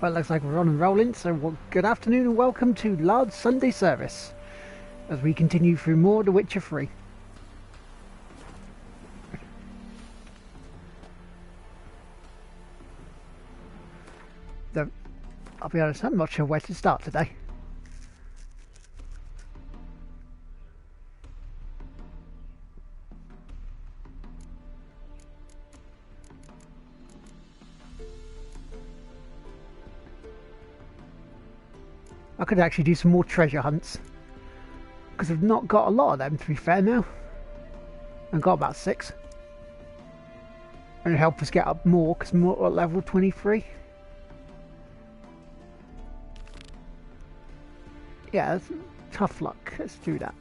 Well, it looks like we're on and rolling, so good afternoon and welcome to Lards Sunday service as we continue through more The Witcher 3. I'll be honest, I'm not sure where to start today. I could actually do some more treasure hunts, because I've not got a lot of them, to be fair now. I've got about 6. And it'll help us get up more, because we're at level 23. Yeah, that's tough luck. Let's do that.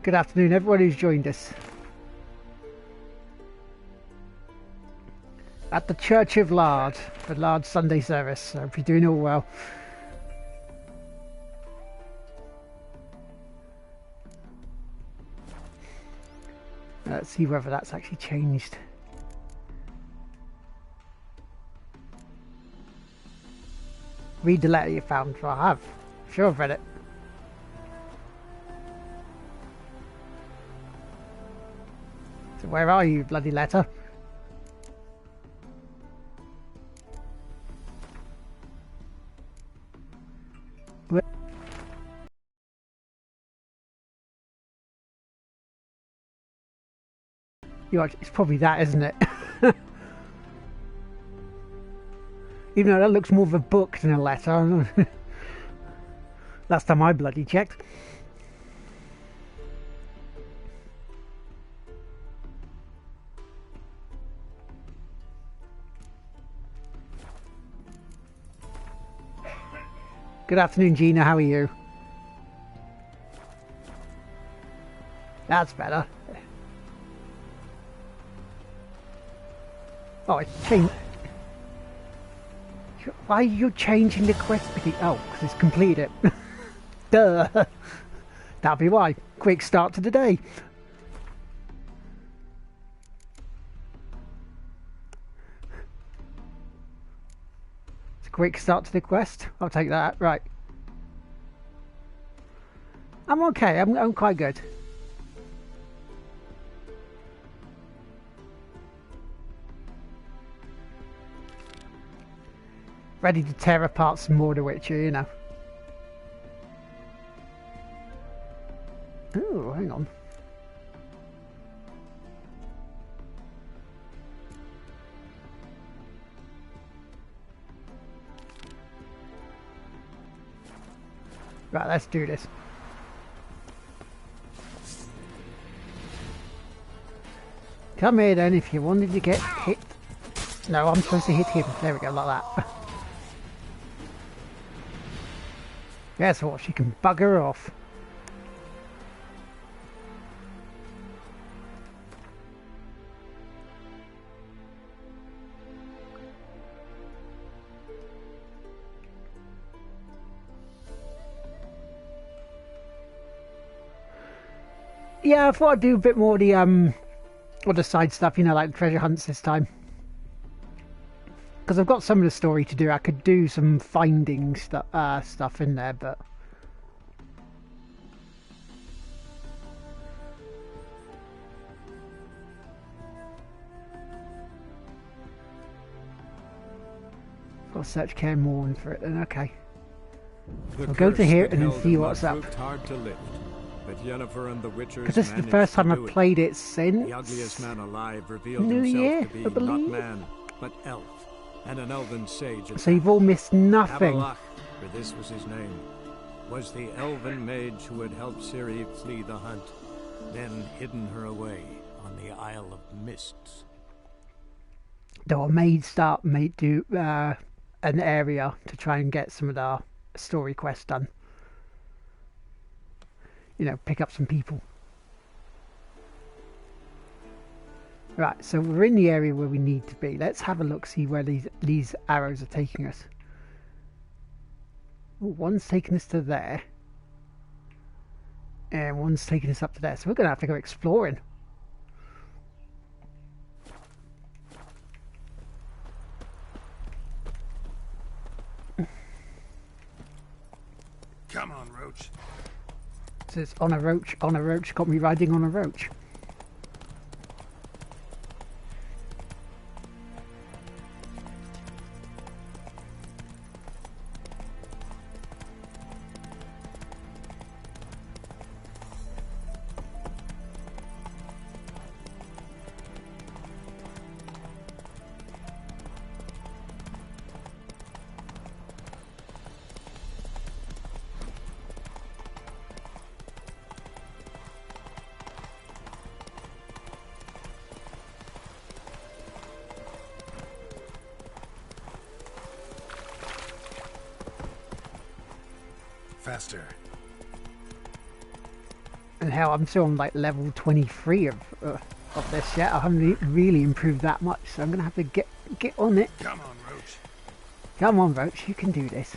Good afternoon, everyone who's joined us at the Church of Lard for Lards Sunday service. I hope you're doing all well. Let's see whether that's actually changed. Read the letter you found. Well, I have. Sure, I've read it. So where are you, bloody letter? It's probably that, isn't it? Even though that looks more of a book than a letter. Last time I bloody checked. Good afternoon, Gina. How are you? That's better. Oh, it's changed. Why are you changing the quest? Oh, because it's completed it. Duh. That'll be why. Quick start to the day. It's a quick start to the quest. I'll take that. Right. I'm okay. I'm quite good. Ready to tear apart some more The Witcher, you know. Oh, hang on. Right, let's do this. Come here then if you wanted to get hit. No, I'm supposed to hit him. There we go, like that. Guess what? She can bugger off. Yeah, I thought I'd do a bit more of the other side stuff, you know, like the treasure hunts this time. Because I've got some of the story to do. I could do some finding stuff in there, but got to search Care Morn for it. Then okay, we'll go to here and then see what's up. Because this is the first time I've played it since the ugliest man alive revealed New Year, to be I believe. not man, but elf, and an elven sage. So you've all missed nothing. Avalach, for this was his name, was the elven mage who had helped Ciri flee the hunt. then hidden her away on the Isle of Mists. Though I may do an area to try and get some of the story quests done. You know, pick up some people. Right, so we're in the area where we need to be. Let's have a look, see where these arrows are taking us. Ooh, one's taking us to there. And one's taking us up to there. So we're going to have to go exploring. Come on, Roach. So it's on a roach, got me riding on a roach. Faster. And hell, I'm still on like level 23 of this yet. I haven't really improved that much, so I'm gonna have to get on it. Come on, Roach. Come on, Roach, you can do this.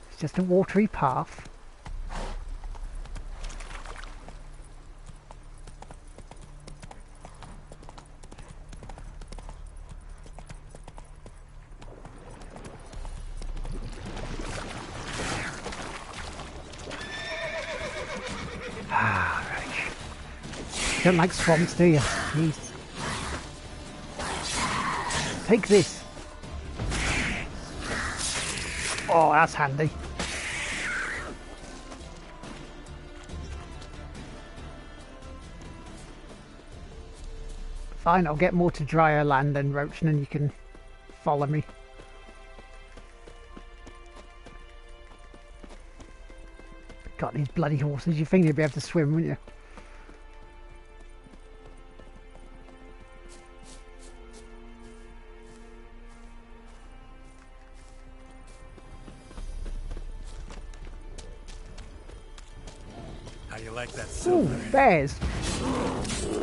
It's just a watery path. You don't like swamps, do you? Jeez. Take this. Oh, that's handy. Fine, I'll get more to drier land then, Roach, and then you can follow me. Got these bloody horses, you'd think they'd be able to swim, wouldn't you? How you like that silver? Ooh, bears.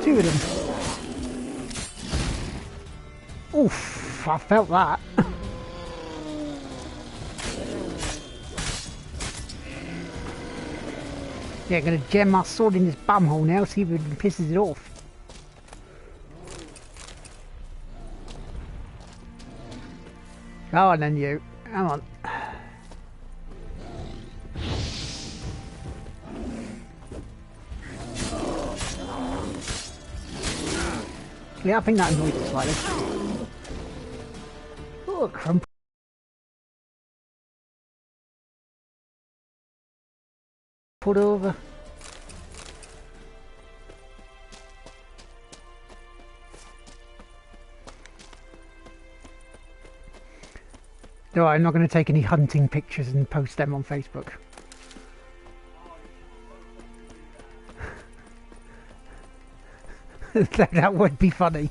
2 of them. Oof, I felt that. Yeah, gonna jam my sword in his bumhole now, see if it pisses it off. Go on then, you. Come on. Yeah, I think that annoyed us slightly. Oh, crump. Put over. No, I'm not going to take any hunting pictures and post them on Facebook. That would be funny.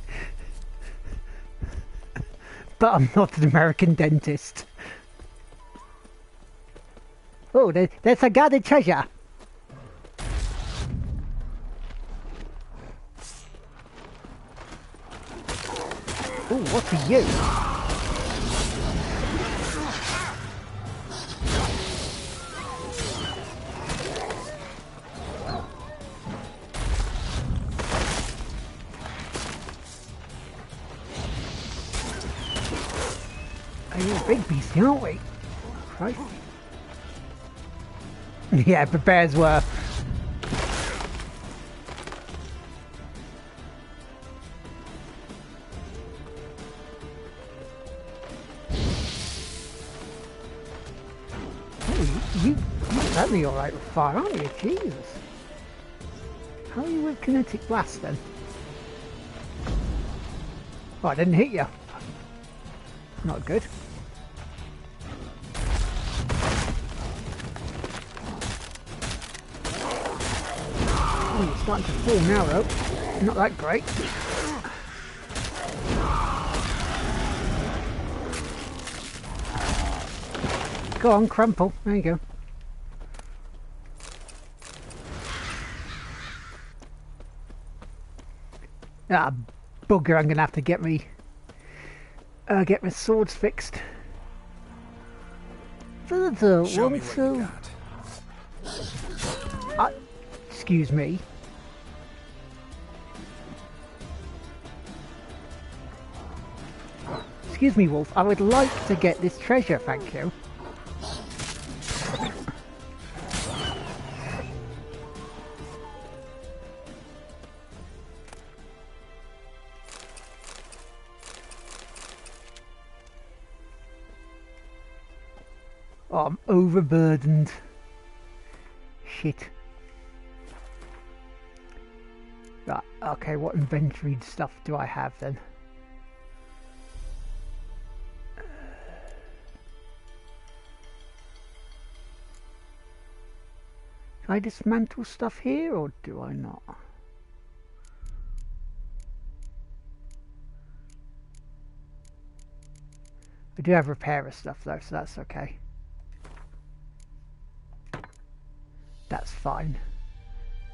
But I'm not an American dentist. Oh, there's a guarded treasure. Oh, what are you? You're a big beast, aren't we? Christ. Yeah, the bears were. Oh, you're certainly alright with fire, aren't you? Jesus. How are you with kinetic blast then? Oh, I didn't hit you. Not good. Oh, it's starting to fall now though. Not that great. Go on, crumple. There you go. Ah, bugger! I'm gonna have to get my swords fixed. Show me what you got. Excuse me. Excuse me, Wolf. I would like to get this treasure, thank you. Oh, I'm overburdened. Shit. Right, okay, what inventory stuff do I have then? Can I dismantle stuff here, or do I not? I do have repairer stuff though, so that's okay. That's fine.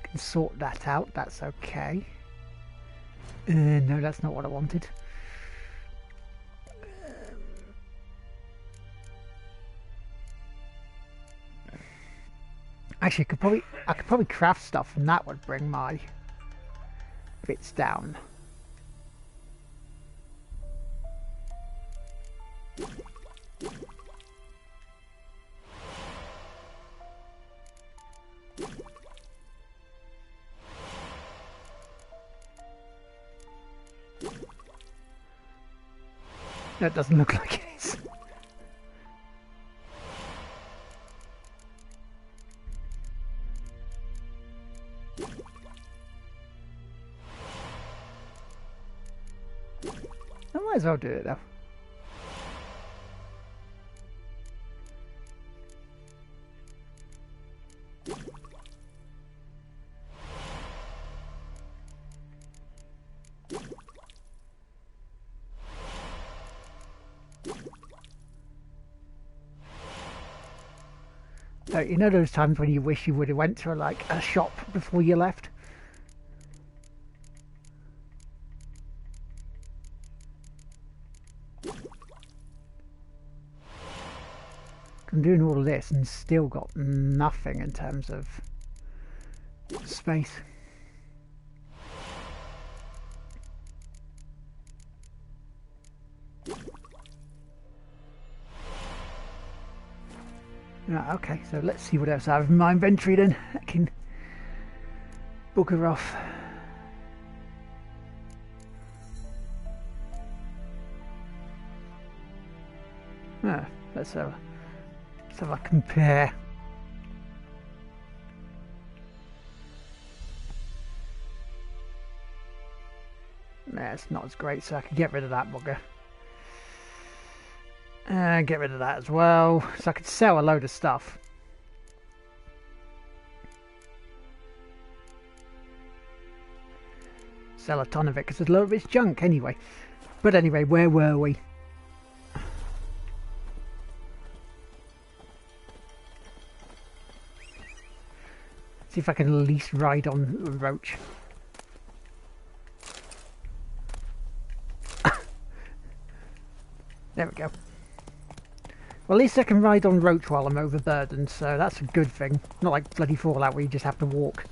Can sort that out, that's okay. No, that's not what I wanted. Actually, I could probably craft stuff, and that would bring my bits down. No, it doesn't look like it is. I might as well do it though. You know those times when you wish you would have went to a shop before you left? I'm doing all of this and still got nothing in terms of space. Okay, so let's see what else I have in my inventory then. I can bugger off. Let's have a compare. Nah, it's not as great, so I can get rid of that bugger. Get rid of that as well, so I could sell a load of stuff. Sell a ton of it, because a lot of it's junk anyway. But anyway, where were we? See if I can at least ride on a roach. There we go. Well, at least I can ride on roach while I'm overburdened, so that's a good thing. Not like bloody Fallout where you just have to walk.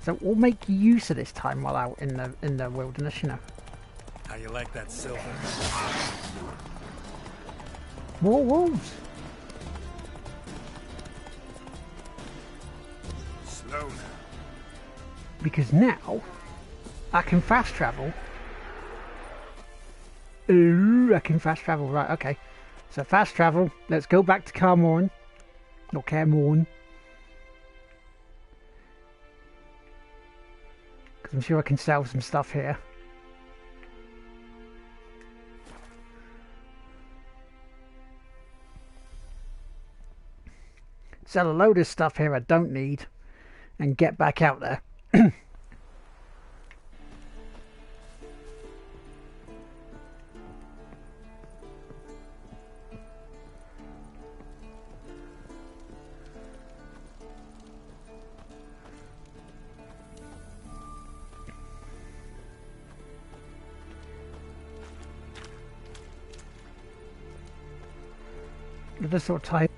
So we'll make use of this time while out in the wilderness, you know. How you like that silver? More wolves. Slow now. Because now I can fast travel. Ooh, I can fast travel. Right, okay. So fast travel. Let's go back to Carmorn. Not Carmorn. Because I'm sure I can sell some stuff here. sell a load of stuff here I don't need, and get back out there. This sort of type.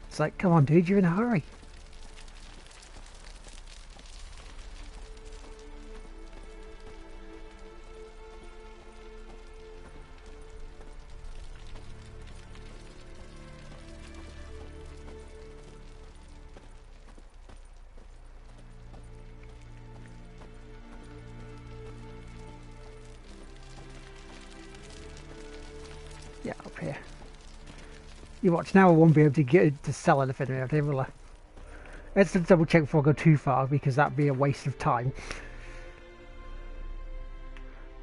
It's like, come on, dude, you're in a hurry. Yeah, up here. You watch now. I won't be able to get to sell anything here, will I? Let's just double check before I go too far, because that'd be a waste of time.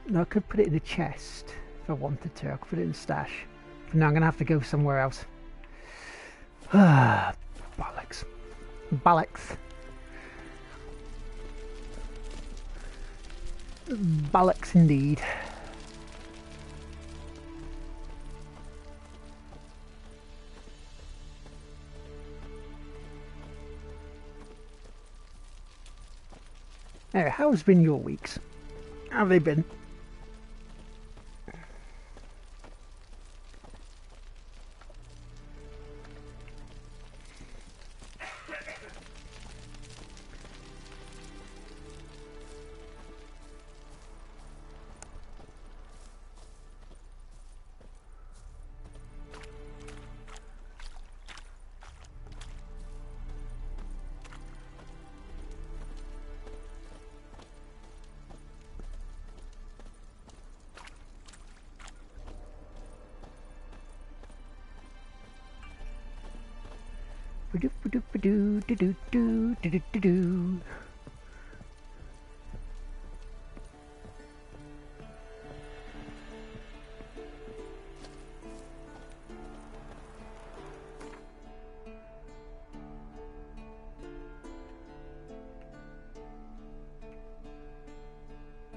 No, I could put it in a chest if I wanted to. I could put it in a stash. But now I'm gonna have to go somewhere else. Ah, bollocks. Bollocks. Bollocks indeed. Anyway, how's been your weeks? How have they been?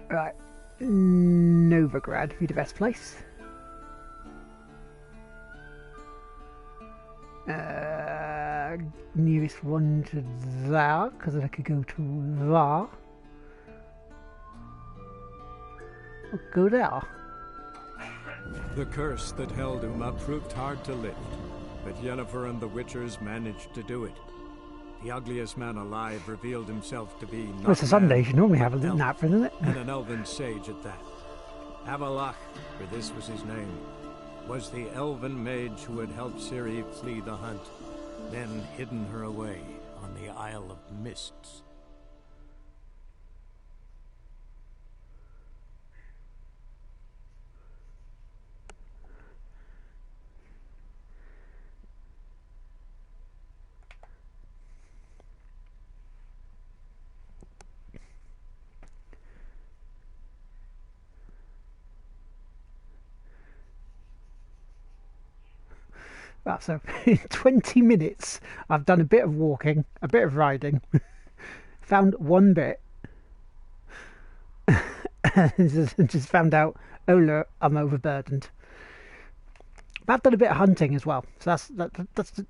Right, Novigrad would be the best place. Nearest one to there, because I could go to there. I'll go there. The curse that held Uma proved hard to lift, but Yennefer and the Witchers managed to do it. The ugliest man alive revealed himself to be not Well, it's a Sunday, you should normally have a elf, nap, isn't it? and an elven sage at that. Avalach, for this was his name, was the elven mage who had helped Ciri flee the hunt, then hidden her away on the Isle of Mists. Right, so in 20 minutes I've done a bit of walking, a bit of riding, found one bit, and just found out, oh look, I'm overburdened. But I've done a bit of hunting as well, so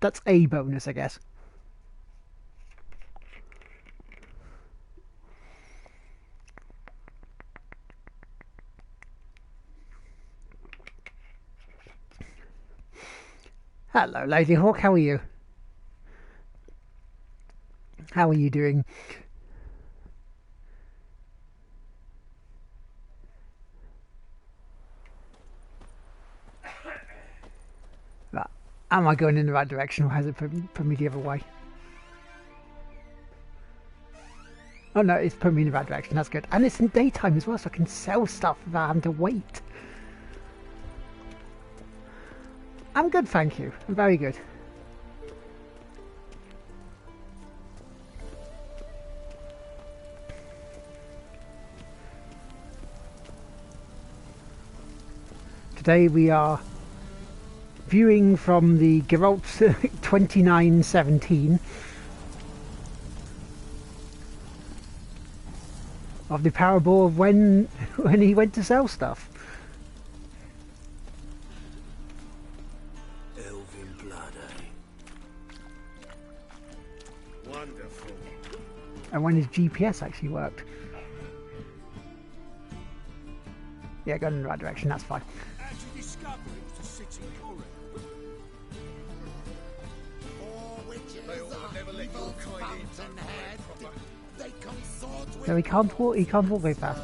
that's a bonus, I guess. Hello, Lady Hawk, how are you? How are you doing? Right. Am I going in the right direction, or has it put me the other way? Oh no, it's put me in the right direction, that's good. And it's in daytime as well, so I can sell stuff without having to wait. I'm good, thank you. I'm very good. Today we are viewing from the Geralt 2917 of the parable of when he went to sell stuff. Elven blood, eh? Wonderful. And when his GPS actually worked. Yeah, going in the right direction, that's fine. How'd you discover it was a city corridor? So he can't walk very fast.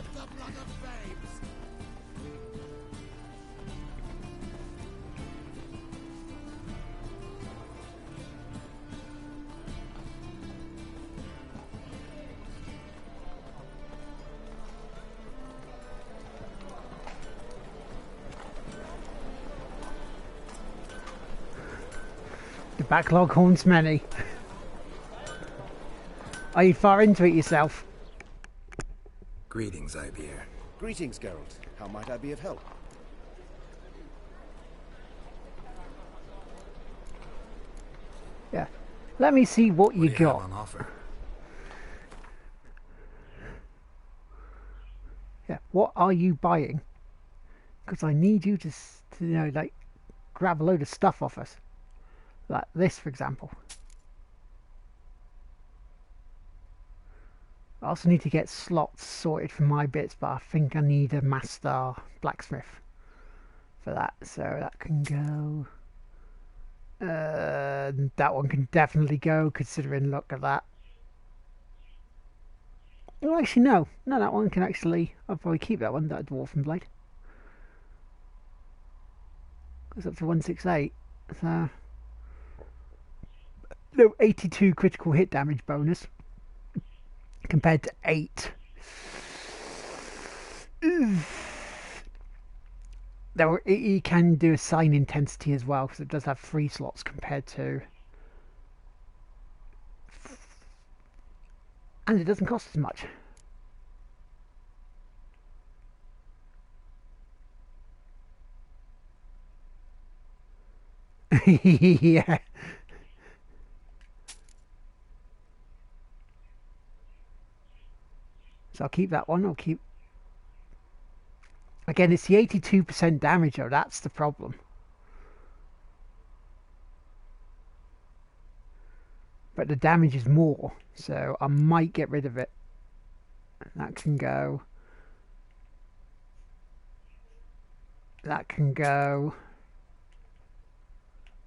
The backlog haunts many. Are you far into it yourself? Greetings, Ibeer. Greetings, Geralt. How might I be of help? Yeah. Let me see what you What do you have got. on offer? Yeah. What are you buying? Because I need you to, you know, like, grab a load of stuff off us. Like this, for example. I also need to get slots sorted for my bits, but I think I need a master blacksmith for that. So that can go. That one can definitely go, considering, look at that. Oh, actually, no. No, that one can actually. I'll probably keep that one, that dwarfen blade. Goes up to 168. So. No, 82 critical hit damage bonus. Compared to 8. Though it can do a sign intensity as well, because it does have 3 slots compared to. And it doesn't cost as much. Yeah. So I'll keep that one. I'll keep. Again, it's the 82% damage though, that's the problem. But the damage is more, so I might get rid of it. That can go. That can go.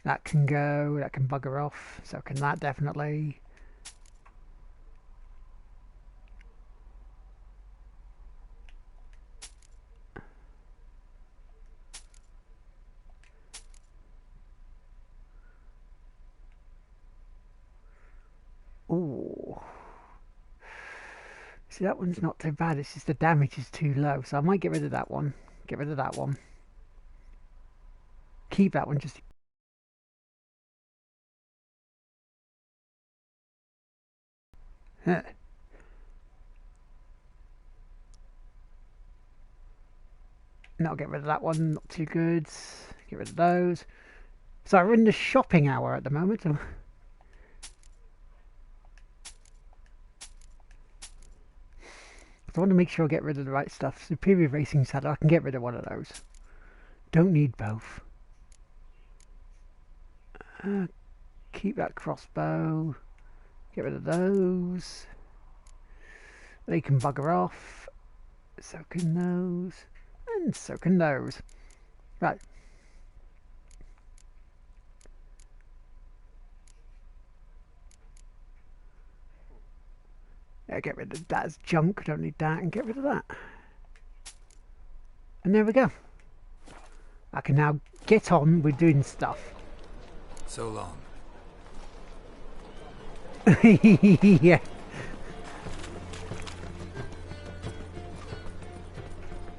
That can go. That can bugger off. So can that definitely. Ooh. See, that one's not too bad. It's just the damage is too low. So I might get rid of that one. Get rid of that one. Keep that one just. Huh. And I'll get rid of that one. Not too good. Get rid of those. So we're in the shopping hour at the moment. So I want to make sure I get rid of the right stuff. Superior racing saddle, I can get rid of one of those. Don't need both. Keep that crossbow. Get rid of those. They can bugger off. So can those. And so can those. Right. Yeah, get rid of that as junk. Don't need that. And get rid of that. And there we go. I can now get on with doing stuff. So long. Yeah.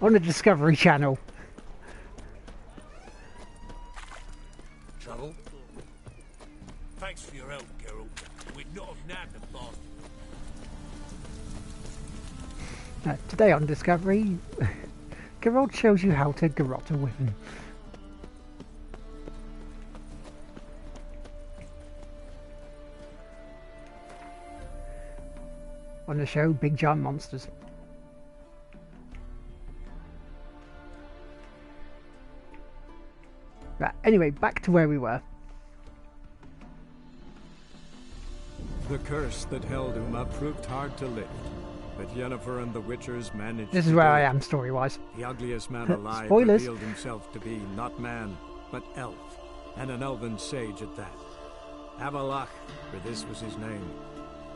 On the Discovery Channel. Trouble? Thanks for your help, Geralt. We'd not have nabbed the bastard. Today on Discovery, Geralt shows you how to garrote a woman. on the show, big giant monsters. Right, anyway, back to where we were. The curse that held Uma proved hard to lift, but Yennefer and the Witchers managed. This is where I am, story-wise. The ugliest man alive Spoilers. revealed himself to be not man, but elf, and an elven sage at that. Avalach, for this was his name,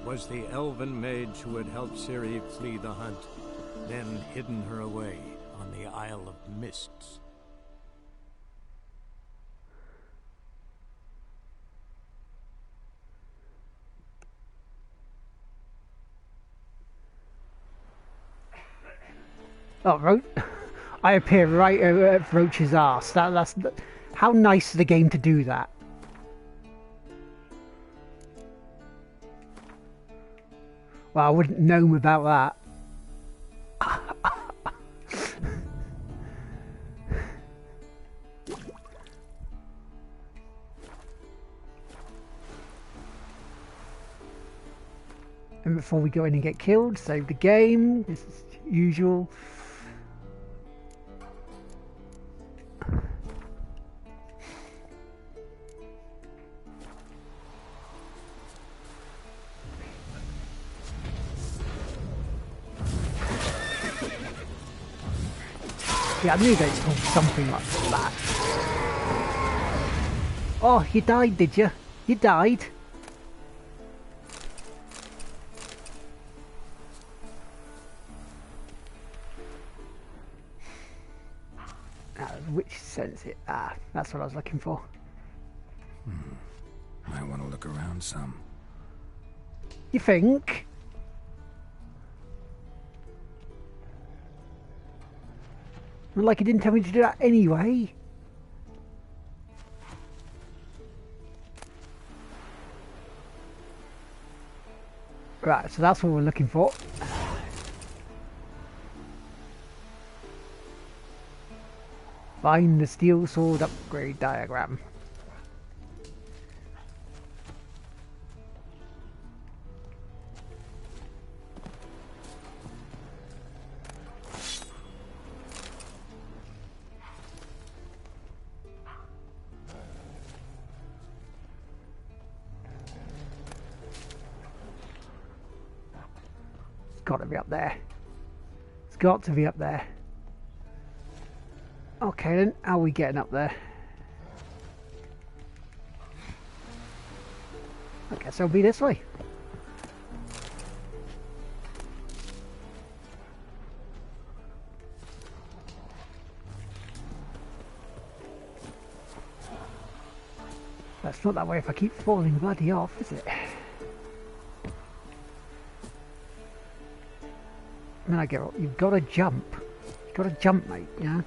was the elven mage who had helped Ciri flee the hunt, then hidden her away on the Isle of Mists. Oh, I appear right at Roach's arse. That's how nice of the game to do that. Well, I wouldn't know about that. And before we go in and get killed, save the game. This is usual. Yeah, I knew they'd pull something like that. Oh, you died, did you? You died? Which sense it? Ah, that's what I was looking for. Might want to look around some. You think? Well, like, he didn't tell me to do that anyway. Right, so that's what we're looking for. Find the steel sword upgrade diagram. It's got to be up there. It's got to be up there. Okay then, how are we getting up there? I guess it'll be this way. That's not that way if I keep falling bloody off, is it? I mean, I get it. You've got to jump. You've got to jump, mate, you know?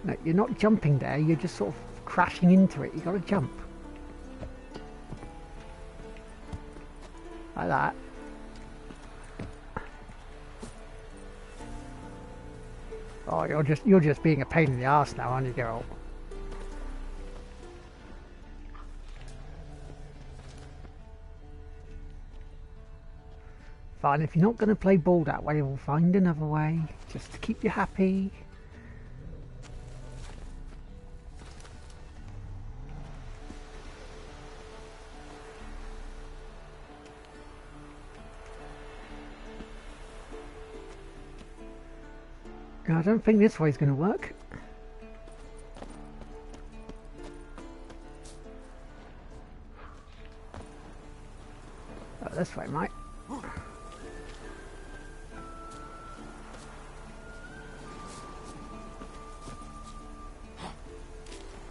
No, you're not jumping there, you're just sort of crashing into it. You've got to jump. Like that. Oh, you're just being a pain in the arse now, aren't you, Geralt? Fine, if you're not going to play ball that way, we'll find another way, just to keep you happy. I don't think this way's going to work. Oh, this way might.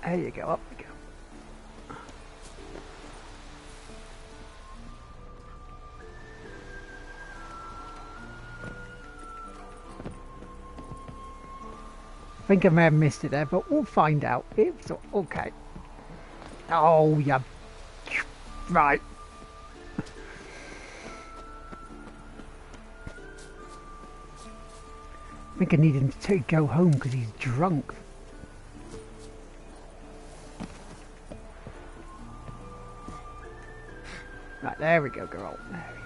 There you go, up we go. I think I may have missed it there, but we'll find out. It's okay. Oh, yeah. Right. I think I need him to go home because he's drunk. Right, there we go, girl. There we go.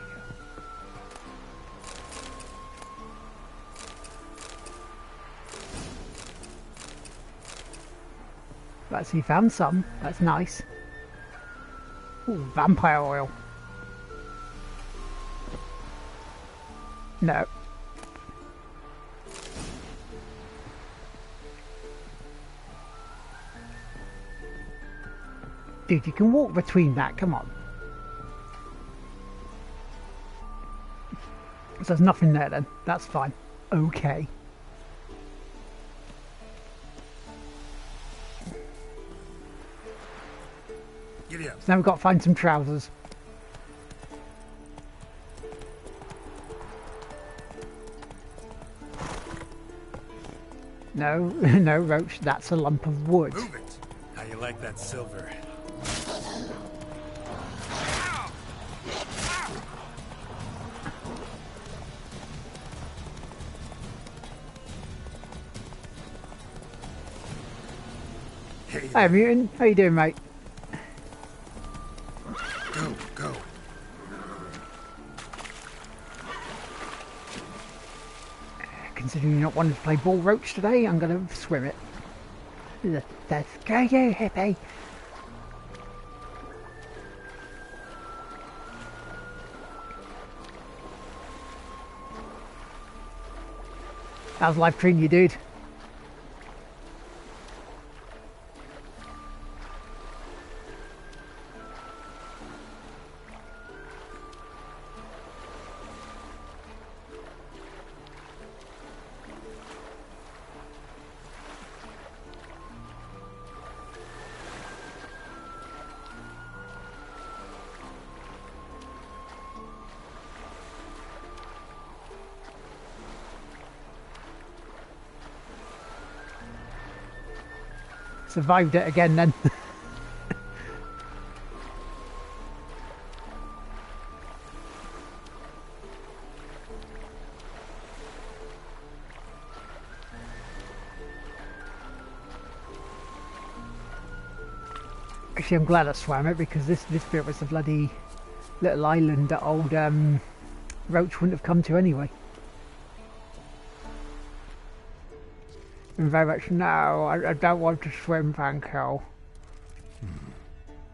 Right, so you found some. That's nice. Ooh, vampire oil. No. Dude, you can walk between that, come on. So there's nothing there then, that's fine. Okay. Giddy up. So now we've got to find some trousers. No, no, Roach, that's a lump of wood. Move it. How you like that silver? Hey, Mutant, how you doing, mate? Go, go. Considering you're not wanting to play ball, Roach, today, I'm going to swim it. Let's go, you hippie. How's life treating you, dude? Survived it again then. Actually, I'm glad I swam it because this bit was a bloody little island that old Roach wouldn't have come to anyway. And very much, no, I don't want to swim, Franco.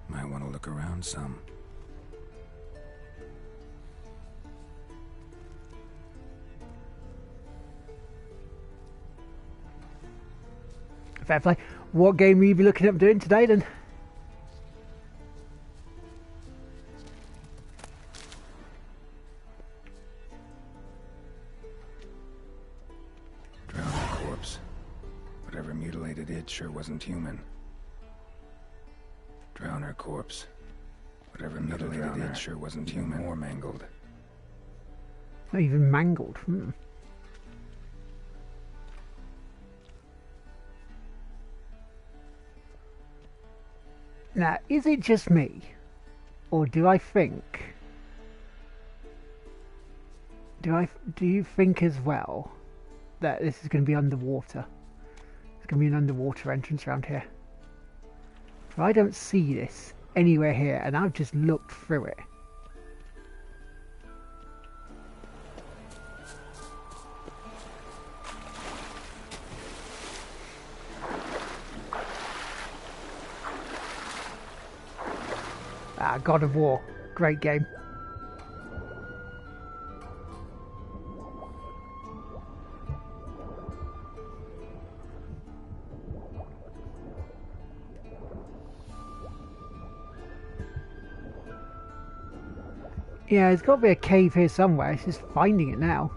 Might want to look around some. Fair play. What game will you be looking at doing today then? Mutilated it sure wasn't human. Drowner corpse. Whatever mutilated it sure wasn't human. More mangled. Not even mangled. Now, is it just me? Or do I think... Do you think as well that this is going to be underwater? There's going to be an underwater entrance around here. But I don't see this anywhere here, and I've just looked through it. Ah, God of War. Great game. Yeah, there's got to be a cave here somewhere. It's just finding it now.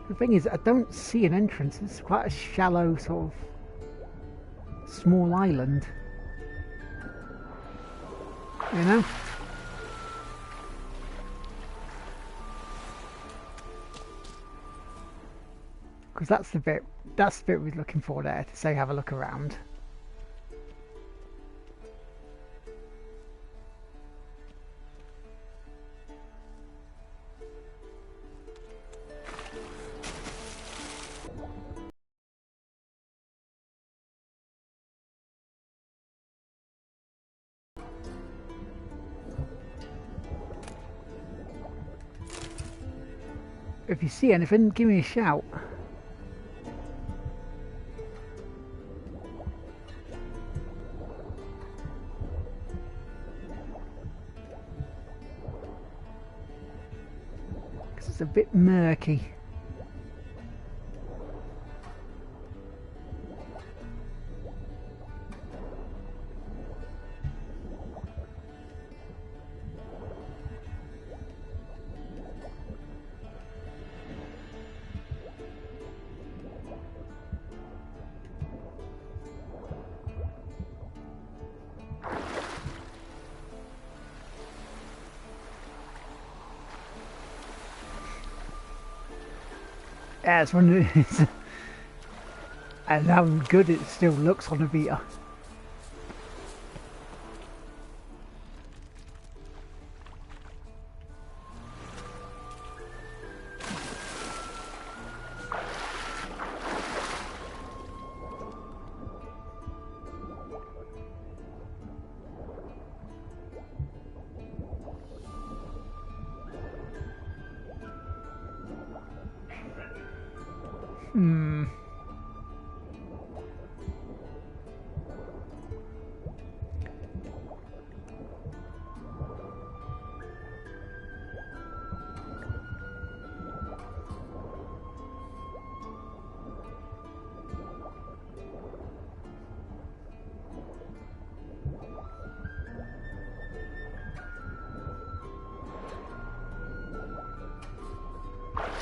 The thing is, I don't see an entrance. It's quite a shallow sort of small island. You know? Because that's the bit we're looking for there, to say have a look around. If you see anything, give me a shout. Because it's a bit murky. Yeah, it's one of these. And how good it still looks on a Vita.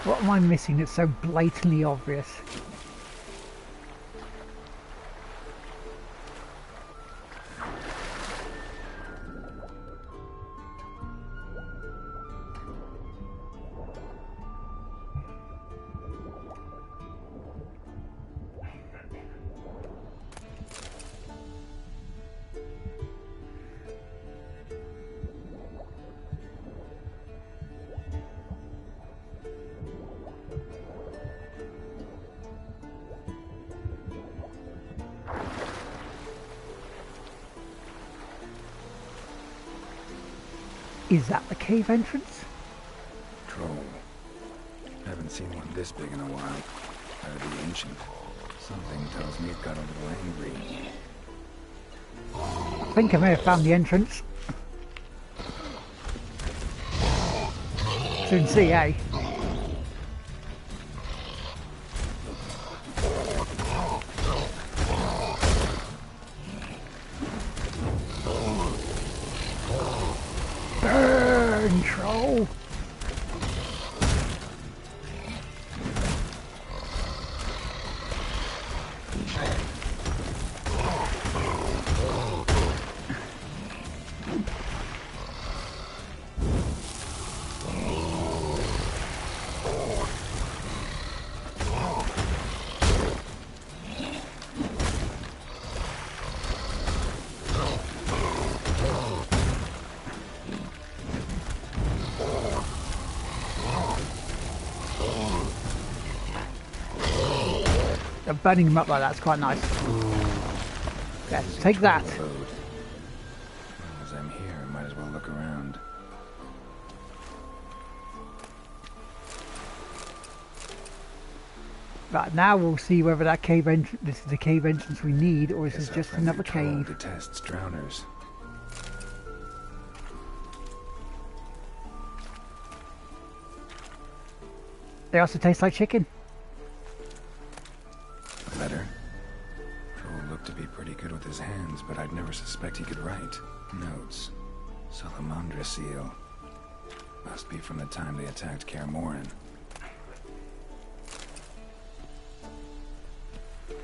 What am I missing that's so blatantly obvious? Is that the cave entrance? Troll. Haven't seen one this big in a while. Gotta be ancient. Something tells me it got a little angry. I think I may have found the entrance. Soon see, eh? Burn, troll! Burning them up like that's quite nice. Yeah, take that. As I'm here, I might as well look around. Right, now we'll see whether that cave entrance, this is the cave entrance we need, or is this just another cave. Detests drowners. They also taste like chicken. Better. Troll looked to be pretty good with his hands, but I'd never suspect he could write. Notes. Salamandra seal. Must be from the time they attacked Kaer Morhen.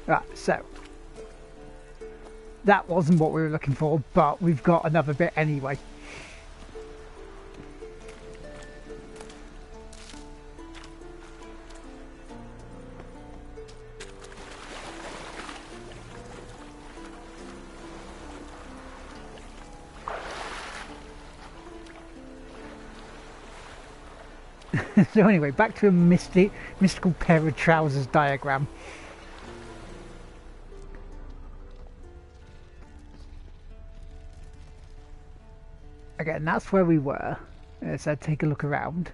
Right, so that wasn't what we were looking for, but we've got another bit anyway. So anyway, back to a mystical pair of trousers diagram. Again, that's where we were. So take a look around.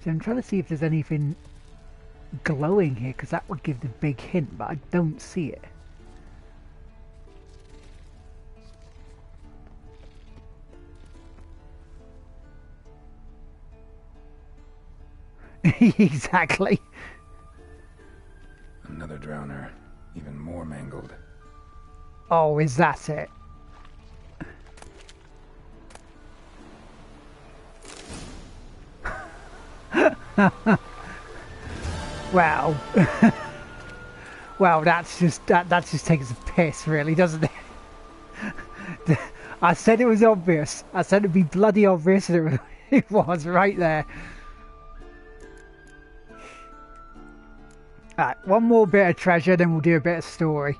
So I'm trying to see if there's anything glowing here, because that would give the big hint, but I don't see it. Exactly. Another drowner, even more mangled. Oh, is that it? Wow. Well, that's just takes a piss, really, doesn't it? I said it was obvious. I said it'd be bloody obvious, and it was right there. Alright, one more bit of treasure, then we'll do a bit of story.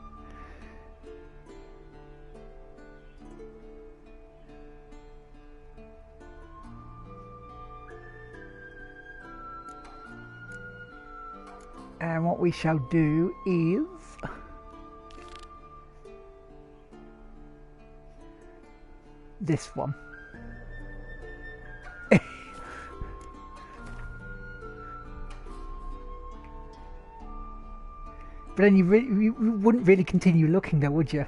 And what we shall do is this one. But then you wouldn't really continue looking there, would you?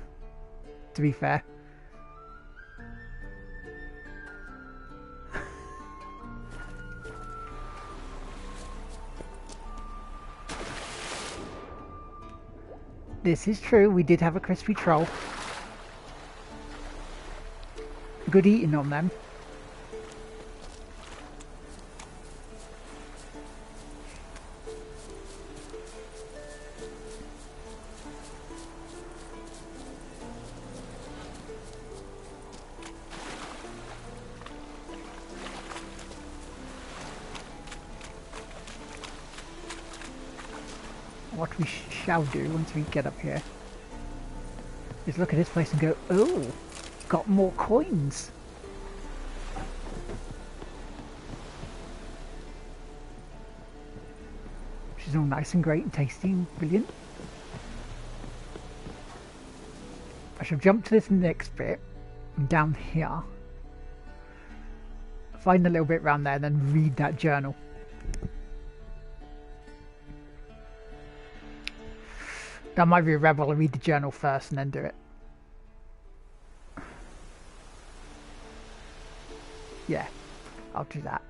To be fair. This is true, we did have a crispy troll. Good eating on them. What we shall do once we get up here is look at this place and go, oh, got more coins. Which is all nice and great and tasty and brilliant. I shall jump to this next bit and down here. Find a little bit around there and then read that journal. That might be a rebel. I'll read the journal first and then do it. Yeah, I'll do that.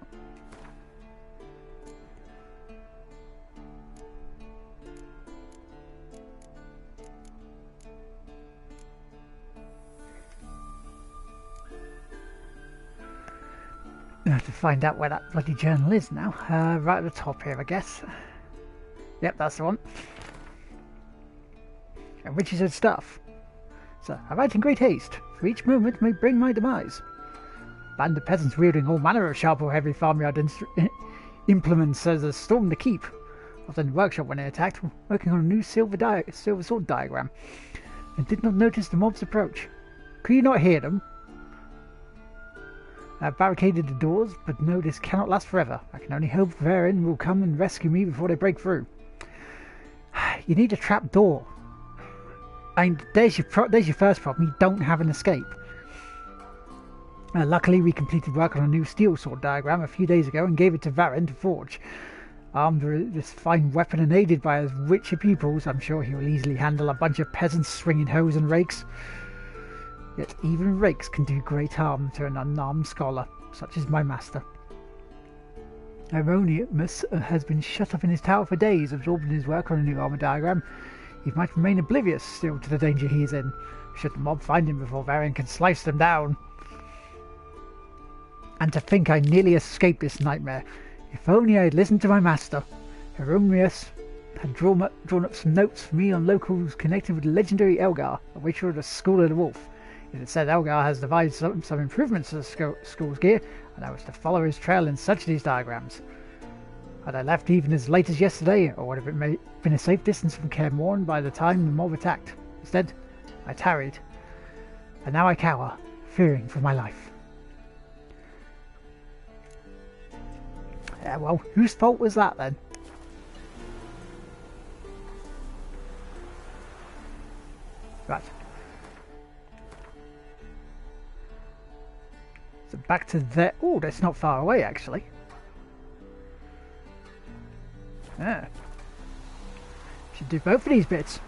I have to find out where that bloody journal is now. Right at the top here, I guess. Yep, that's the one. And which is his stuff. So, I write in great haste, for each moment may bring my demise. Band of peasants wielding all manner of sharp or heavy farmyard implements as a storm to keep. I was in the workshop when they attacked, working on a new silver sword diagram, and did not notice the mob's approach. Could you not hear them? I have barricaded the doors, but no, this cannot last forever. I can only hope Varen will come and rescue me before they break through. You need a trap door. And there's your first problem. You don't have an escape. Luckily, we completed work on a new steel sword diagram a few days ago and gave it to Varen to forge. Armed with this fine weapon and aided by his richer pupils, I'm sure he will easily handle a bunch of peasants swinging hoes and rakes. Yet even rakes can do great harm to an unarmed scholar, such as my master. Erroneous has been shut up in his tower for days, absorbed in his work on a new armor diagram. He might remain oblivious still to the danger he is in, should the mob find him before Varen can slice them down. And to think I nearly escaped this nightmare. If only I had listened to my master. Erroneous had drawn up some notes for me on locals connected with the legendary Elgar, a witcher of the School of the Wolf. It is said Elgar has devised some improvements to the school's gear, and I was to follow his trail in such of these diagrams. Had I left even as late as yesterday, or would have been a safe distance from Kaer Morhen by the time the mob attacked. Instead, I tarried, and now I cower, fearing for my life. Yeah, well, whose fault was that then? Right. So back to there. Oh, that's not far away actually. Yeah. Should do both of these bits.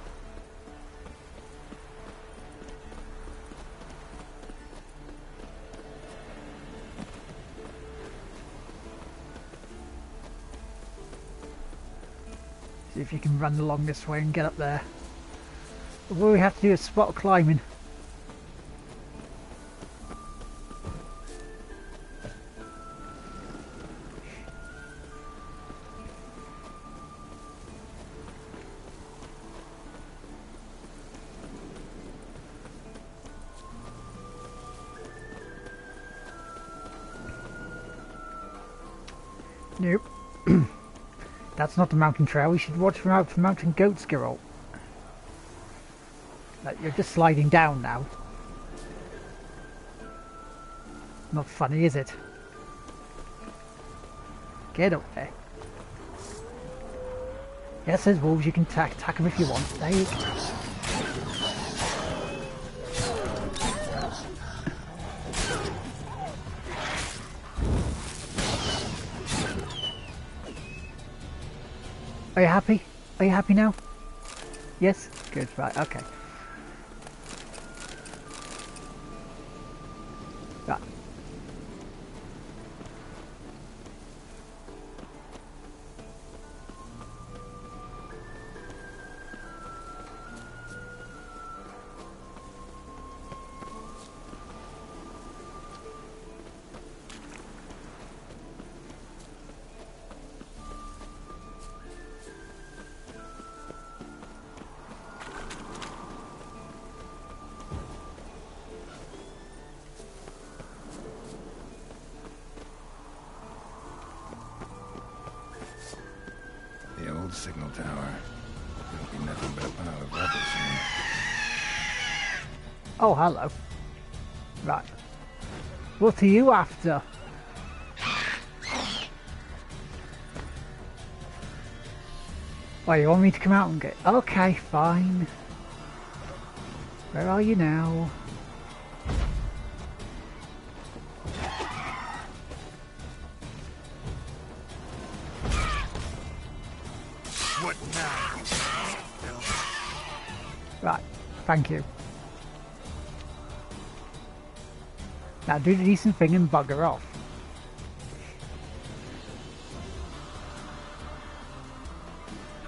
See if you can run along this way and get up there. All we have to do is spot climbing. Nope. That's not the mountain trail. We should watch out for mountain goats, Geralt. Like, you're just sliding down now. Not funny, is it? Get up there. Yes, there's wolves. You can attack them if you want. There you go. Are you happy? Are you happy now? Yes? Good, right, okay. Right. Signal tower. It'll be nothing but a pile of rubble soon. Oh, hello. Right. What are you after? Oh, you want me to come out and get... Okay, fine. Where are you now? What now? Right, thank you. Now do the decent thing and bugger off.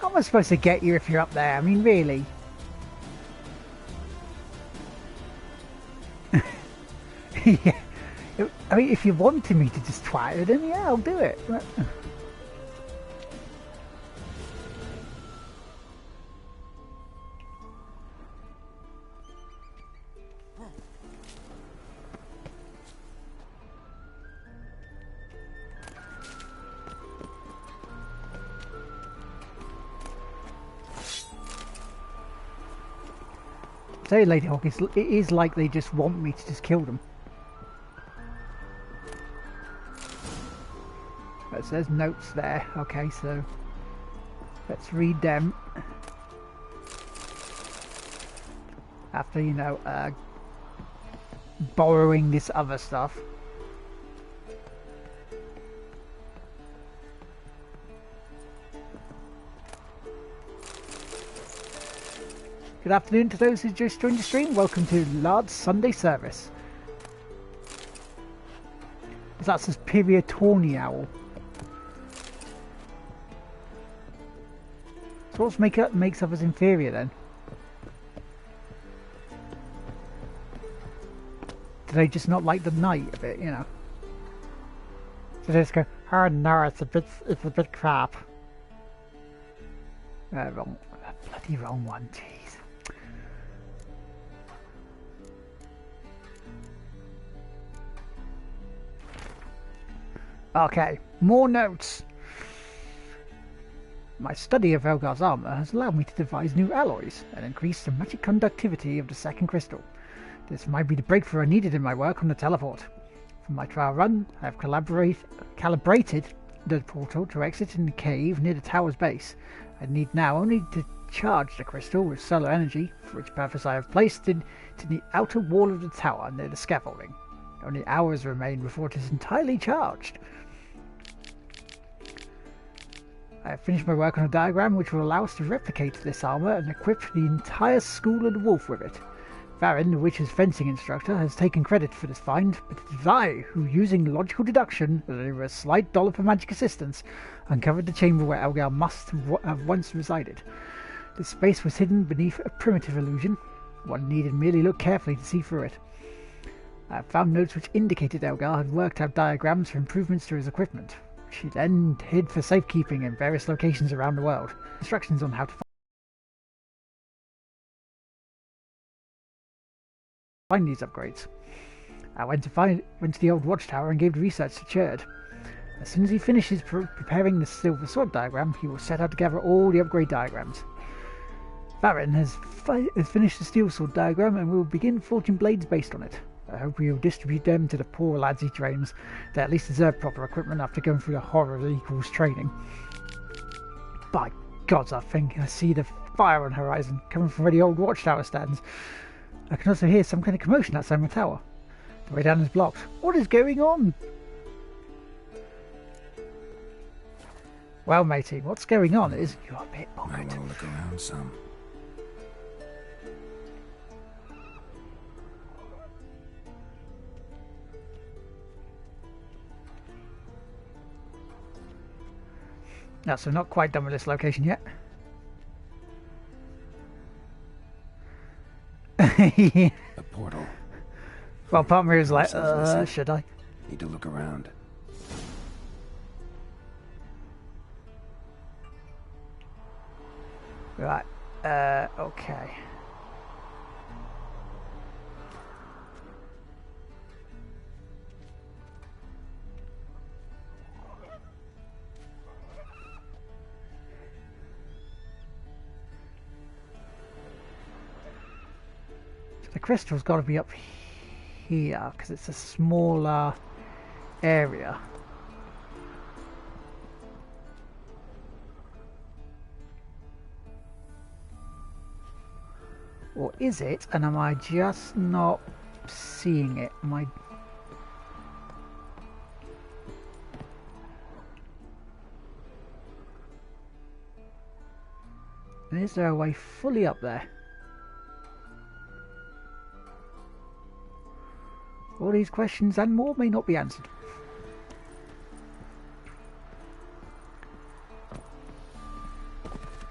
How am I supposed to get you if you're up there? I mean, really? Yeah. I mean, if you wanted me to just twat it, then yeah, I'll do it. Say, Ladyhawk, it is like they just want me to just kill them. But there's notes there. Okay, so let's read them. After, you know, borrowing this other stuff. Good afternoon to those who just joined the stream. Welcome to Lards Sunday service. That's a superior tawny owl. So what's makes others inferior then? Do they just not like the night a bit, you know? So they just go, oh no, it's a bit crap. Wrong, bloody wrong one, jeez. Okay, more notes. My study of Elgar's armor has allowed me to devise new alloys and increase the magic conductivity of the second crystal. This might be the breakthrough I needed in my work on the teleport. For my trial run, I have calibrated the portal to exit in the cave near the tower's base. I need now only to charge the crystal with solar energy, for which purpose I have placed it to the outer wall of the tower near the scaffolding. Only hours remain before it is entirely charged. I have finished my work on a diagram which will allow us to replicate this armor and equip the entire School of the Wolf with it. Varin, the witch's fencing instructor, has taken credit for this find, but it is I who, using logical deduction and over a slight dollar for magic assistance, uncovered the chamber where Elgar must have once resided. The space was hidden beneath a primitive illusion. One needed merely look carefully to see through it. I have found notes which indicated Elgar had worked out diagrams for improvements to his equipment, which he then hid for safekeeping in various locations around the world. Instructions on how to find these upgrades. I went to the old watchtower and gave the research to Cherd. As soon as he finishes preparing the silver sword diagram, he will set out to gather all the upgrade diagrams. Varin has finished the steel sword diagram and we will begin forging blades based on it. I hope we will distribute them to the poor lads he trains. They at least deserve proper equipment after going through the horror of equals training. By gods, I think I see the fire on the horizon coming from where the old watchtower stands. I can also hear some kind of commotion outside my tower. The way down is blocked. What is going on? Well, matey, what's going on is you're a bit bothered. Might want to look around some. No, so not quite done with this location yet. A portal. Well, part of me was like, Listen. should I? Need to look around. Right, okay. The crystal's got to be up here because it's a smaller area. Or is it? And am I just not seeing it? Am I... And is there a way fully up there? All these questions and more may not be answered.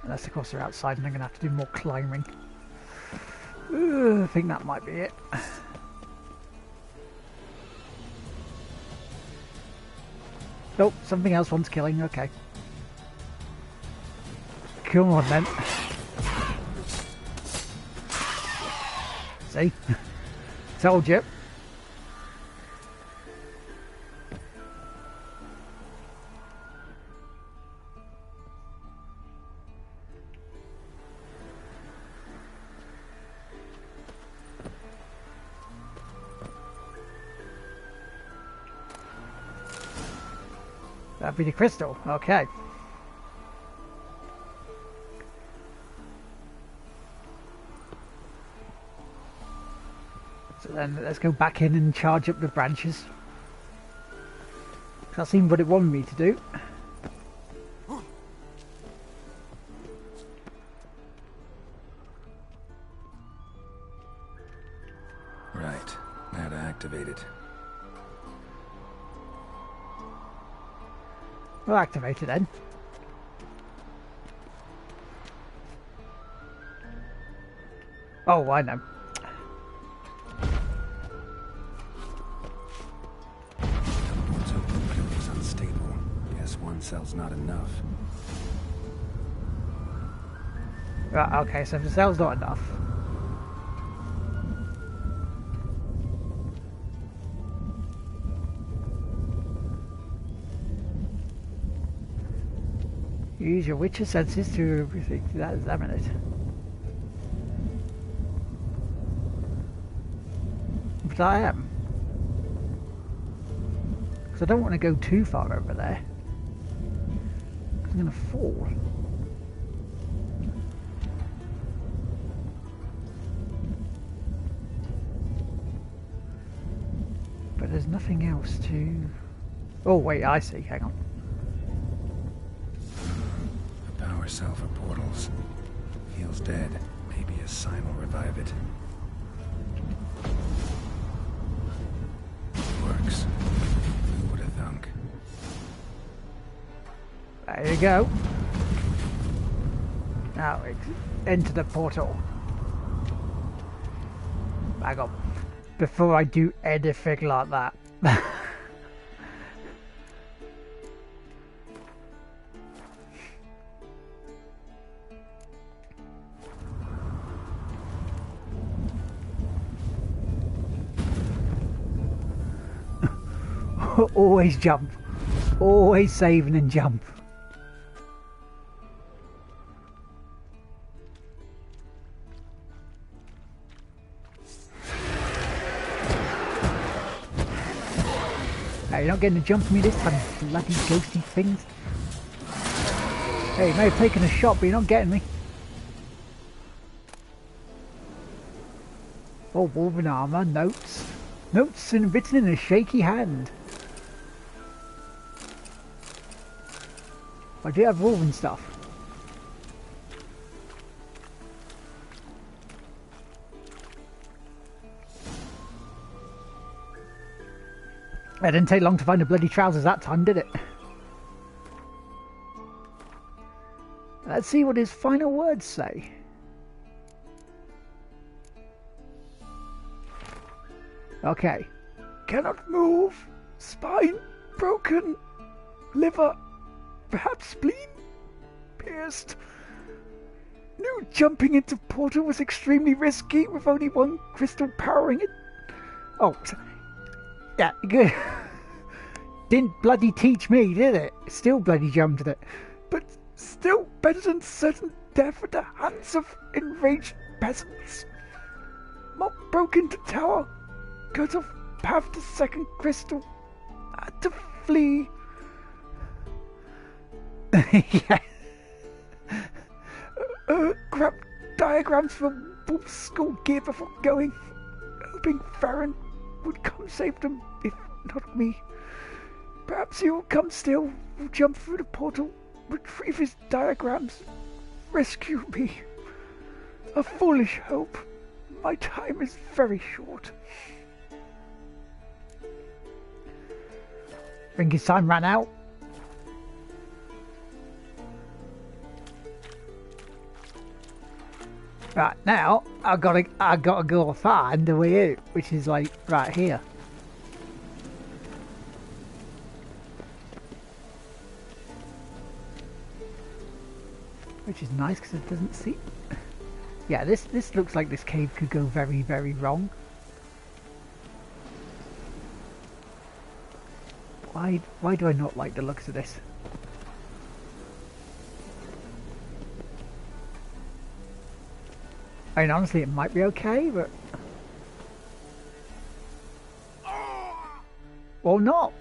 Unless of course they're outside and I'm going to have to do more climbing. I think that might be it. Nope, something else wants killing, okay. Come on then. See? Told you. That'd be the crystal, okay. So then let's go back in and charge up the branches. That seemed what it wanted me to do. Right, now to activate it. We'll activate it then. Oh, I know. Teleport's open, field is unstable. Guess one cell's not enough. Right, okay, so if the cell's not enough. Use your witcher senses to examine it. But I am. Because I don't want to go too far over there. I'm going to fall. But there's nothing else to... Oh wait, I see, hang on. A power cell for portals. Feels dead. Maybe a sign will revive it. Works. Who would have thunk? There you go. Now, enter the portal. Hang on. Before I do anything like that. Always jump. Always save and then jump. Hey, you're not getting to jump me this time, bloody ghosty things. Hey, you may have taken a shot, but you're not getting me. Oh, woven armour, notes. Notes and written in a shaky hand. I do have woven stuff. It didn't take long to find the bloody trousers that time, did it? Let's see what his final words say. Okay. Cannot move. Spine broken. Liver. Perhaps spleen pierced. Knew jumping into portal was extremely risky with only one crystal powering it. Oh, yeah, good. Didn't bloody teach me, did it? Still bloody jumped it. But still better than certain death at the hands of enraged peasants. Mob broke into tower. Cut off path to second crystal. Had to flee. Yeah. Grab diagrams from Wolf's school gear before going. Hoping Farron would come save them, if not me. Perhaps he will come still, will jump through the portal, retrieve his diagrams, rescue me. A foolish hope. My time is very short. Think his time ran out? Right, now I gotta go find the way out, which is like right here. Which is nice because it doesn't see. Yeah, this looks like this cave could go very, very wrong. Why do I not like the looks of this? I mean, honestly, it might be okay, but... Or not!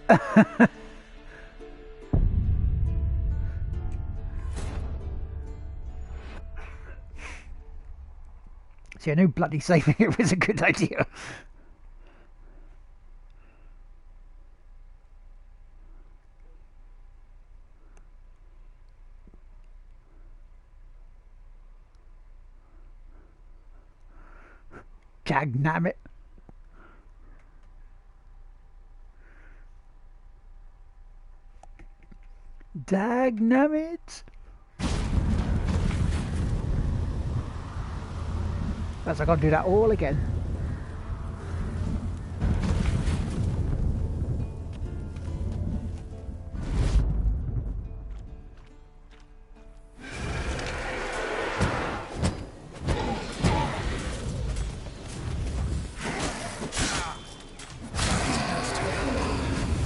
See, I knew bloody saving it was a good idea. Dagnam it. Dagnam it. That's I gotta do that all again.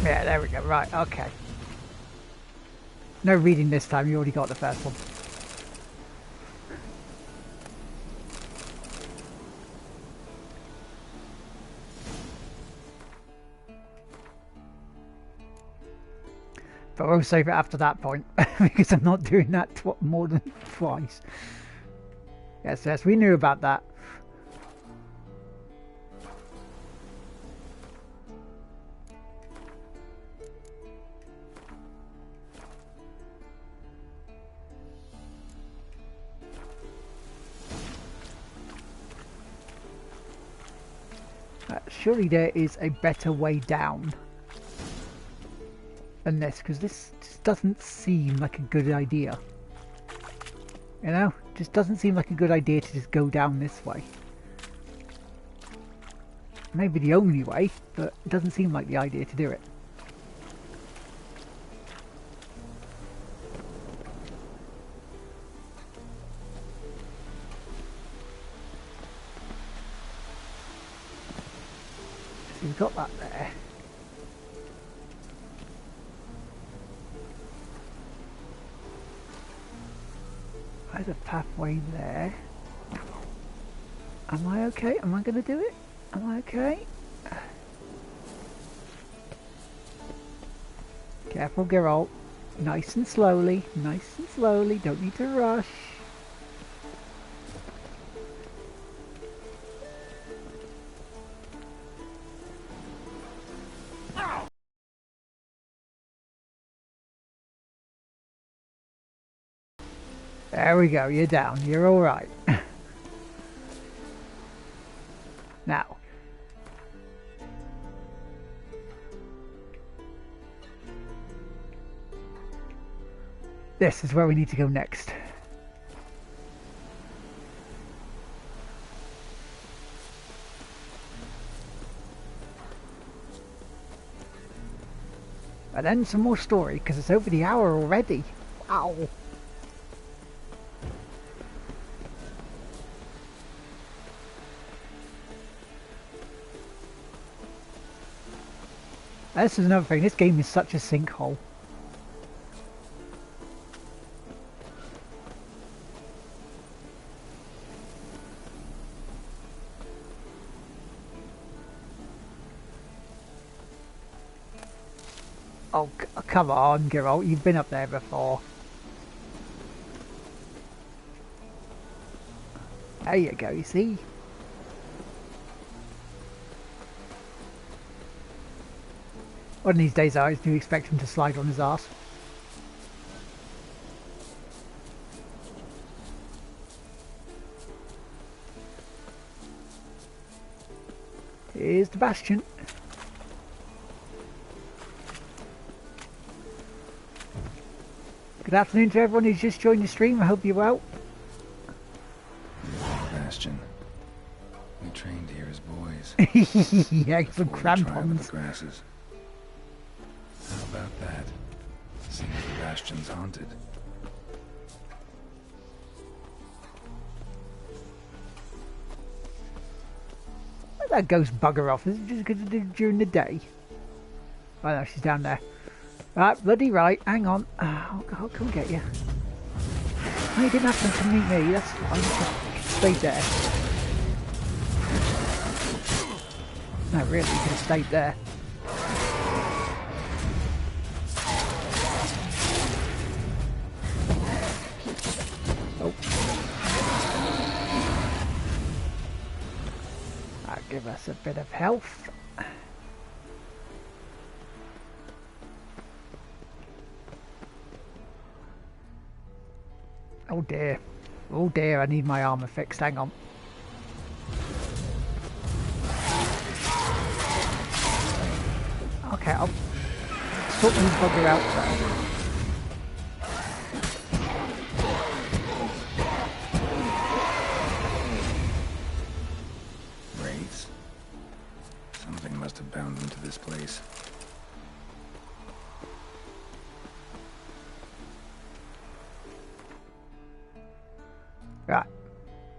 Yeah, there we go. Right, okay. No reading this time, you already got the first one. But we'll save it after that point, because I'm not doing that more than twice. Yes, yes, we knew about that. Surely there is a better way down than this, because this just doesn't seem like a good idea. You know, just doesn't seem like a good idea to just go down this way. Maybe the only way, but it doesn't seem like the idea to do it. So we've got that there. There's a pathway there. Am I okay? Am I going to do it? Am I okay? Careful, Geralt. Nice and slowly. Nice and slowly. Don't need to rush. There we go, you're down, you're alright. Now. This is where we need to go next. And then some more story, because it's over the hour already. Wow. This is another thing, this game is such a sinkhole. Oh, come on, Geralt, you've been up there before. There you go, you see? One of these days I do expect him to slide on his arse. Here's the bastion. Good afternoon to everyone who's just joined the stream. I hope you're well. Bastion. We trained here as boys. Yeah, some crampons. The grasses. How about that? Seems the bastion's haunted. Where'd that ghost bugger off? Is it just going to do during the day? Oh no, she's down there. Right, bloody right, hang on. I'll come get you. No, you didn't have to meet me, that's fine. Just stay there. No, really, you could have stayed there. Oh. That'll give us a bit of health. Oh dear. Oh dear, I need my armor fixed. Hang on. Okay, I'll sort this bugger out first. Wraiths? Something must have bound them to this place. Right,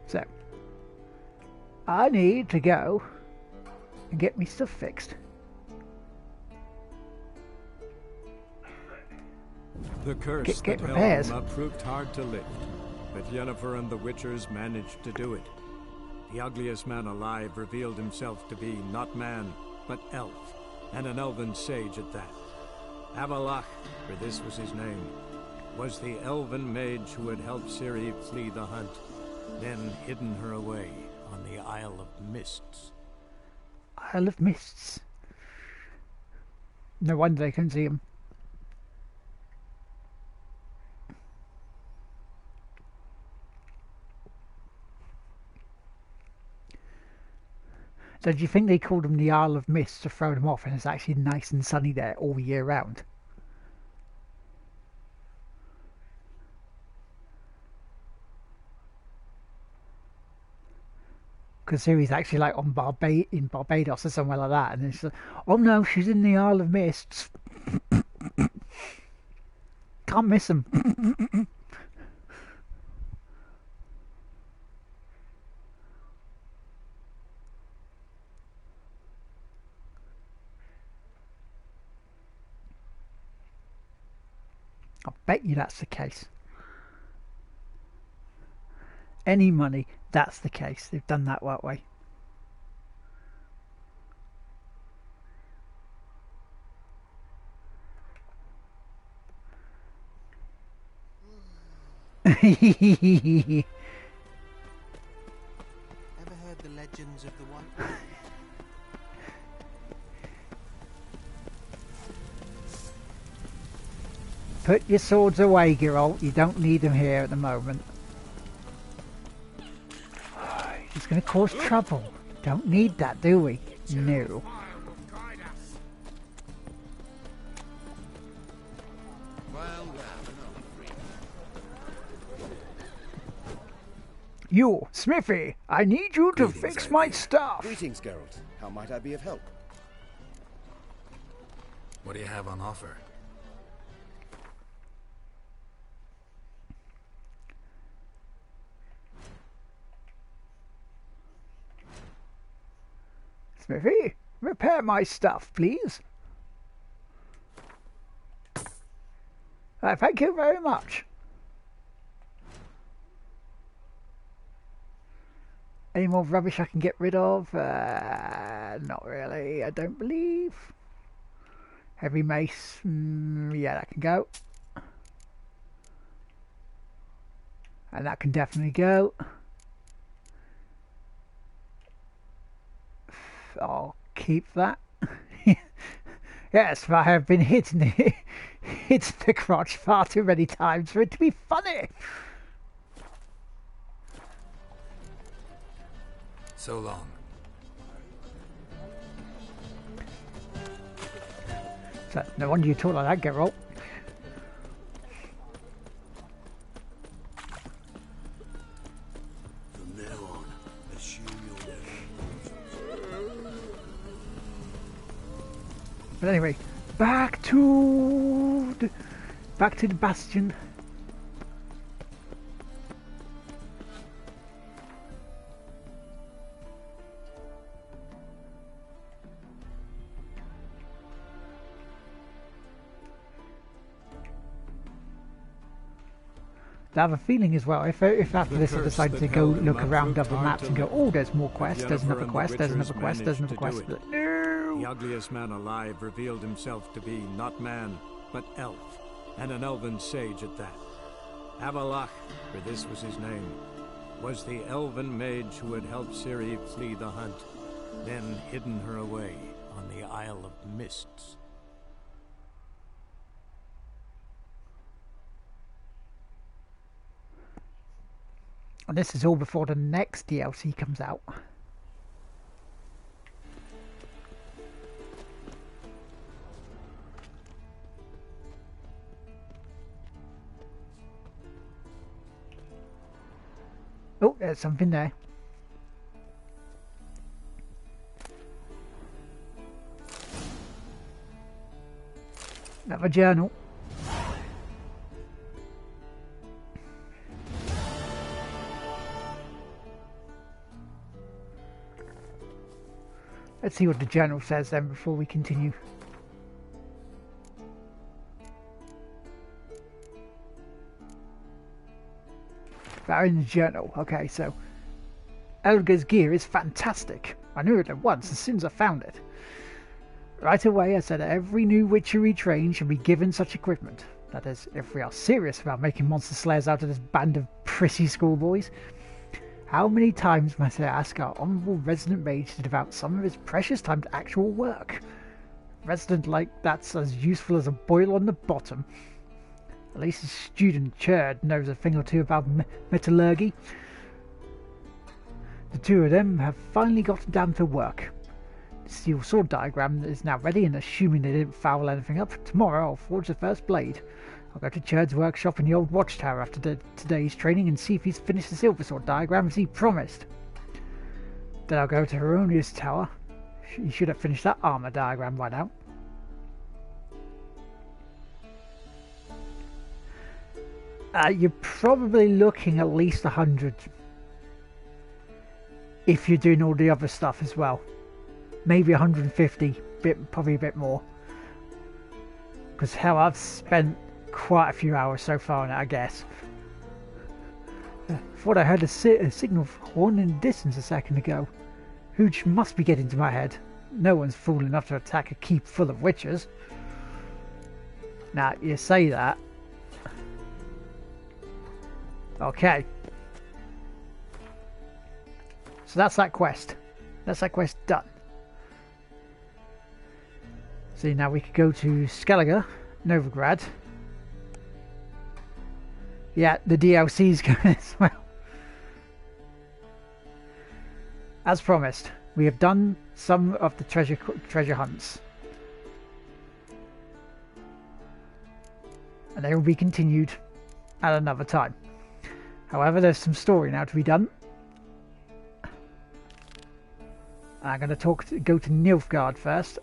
so I need to go and get me stuff fixed. The curse Get that held repairs. them up proved hard to lift, but Yennefer and the Witchers managed to do it. The ugliest man alive revealed himself to be not man, but elf, and an elven sage at that. Avalach, for this was his name, was the elven mage who had helped Ciri flee the hunt, then hidden her away on the Isle of Mists. Isle of Mists. No wonder they couldn't see him. So do you think they called him the Isle of Mist to throw them off, and it's actually nice and sunny there all year round? Because Ciri's actually like on in Barbados or somewhere like that, and it's like, oh no, she's in the Isle of Mists. Can't miss them. I bet you that's the case. Any money, that's the case. They've done that way. Ever heard the legends of the White? Put your swords away, Geralt. You don't need them here at the moment. He's going to cause trouble. Don't need that, do we? No. You, Smithy, I need you to fix my stuff. Greetings, Geralt. How might I be of help? What do you have on offer? Smithy, repair my stuff, please. Thank you very much. Any more rubbish I can get rid of? Not really, I don't believe. Heavy mace, yeah, that can go. And that can definitely go. I'll keep that. Yes, I have been hit in the crotch far too many times for it to be funny. So long. So, no wonder you talk like that, Geralt. From now on, assume your But anyway, back to the bastion. I have a feeling as well, if after this I decide to go look around other maps and go, oh, there's more quests, there's another quest, there's another quest, there's another quest. No! The ugliest man alive revealed himself to be not man, but elf, and an elven sage at that. Avalach, for this was his name, was the elven mage who had helped Ciri flee the hunt, then hidden her away on the Isle of Mists. And this is all before the next DLC comes out. Oh, there's something there. Another journal. Let's see what the journal says then before we continue. Found in the journal. Okay, so Elga's gear is fantastic. I knew it at once as soon as I found it. Right away, I said every new witcher we train should be given such equipment. That is, if we are serious about making monster slayers out of this band of prissy schoolboys. How many times must I ask our honourable resident mage to devote some of his precious time to actual work? Resident like that's as useful as a boil on the bottom. At least a student Churd knows a thing or two about metallurgy. The two of them have finally gotten down to work. The steel sword diagram is now ready, and assuming they didn't foul anything up, tomorrow I'll forge the first blade. I'll go to Churd's workshop in the old watchtower after today's training and see if he's finished the silver sword diagram as he promised. Then I'll go to Heronia's tower. He should have finished that armor diagram by now. You're probably looking at least 100 if you're doing all the other stuff as well. Maybe 150, probably a bit more. Because hell, I've spent quite a few hours so far on it, I guess. Thought I heard a signal horn in the distance a second ago. Hooch must be getting to my head. No one's fool enough to attack a keep full of witches. Now, you say that. Okay. So that's that quest. That's that quest done. See, now we could go to Skellige, Novigrad. Yeah, the DLC's going as well. As promised, we have done some of the treasure hunts. And they will be continued at another time. However, there's some story now to be done. I'm going to go to Nilfgaard first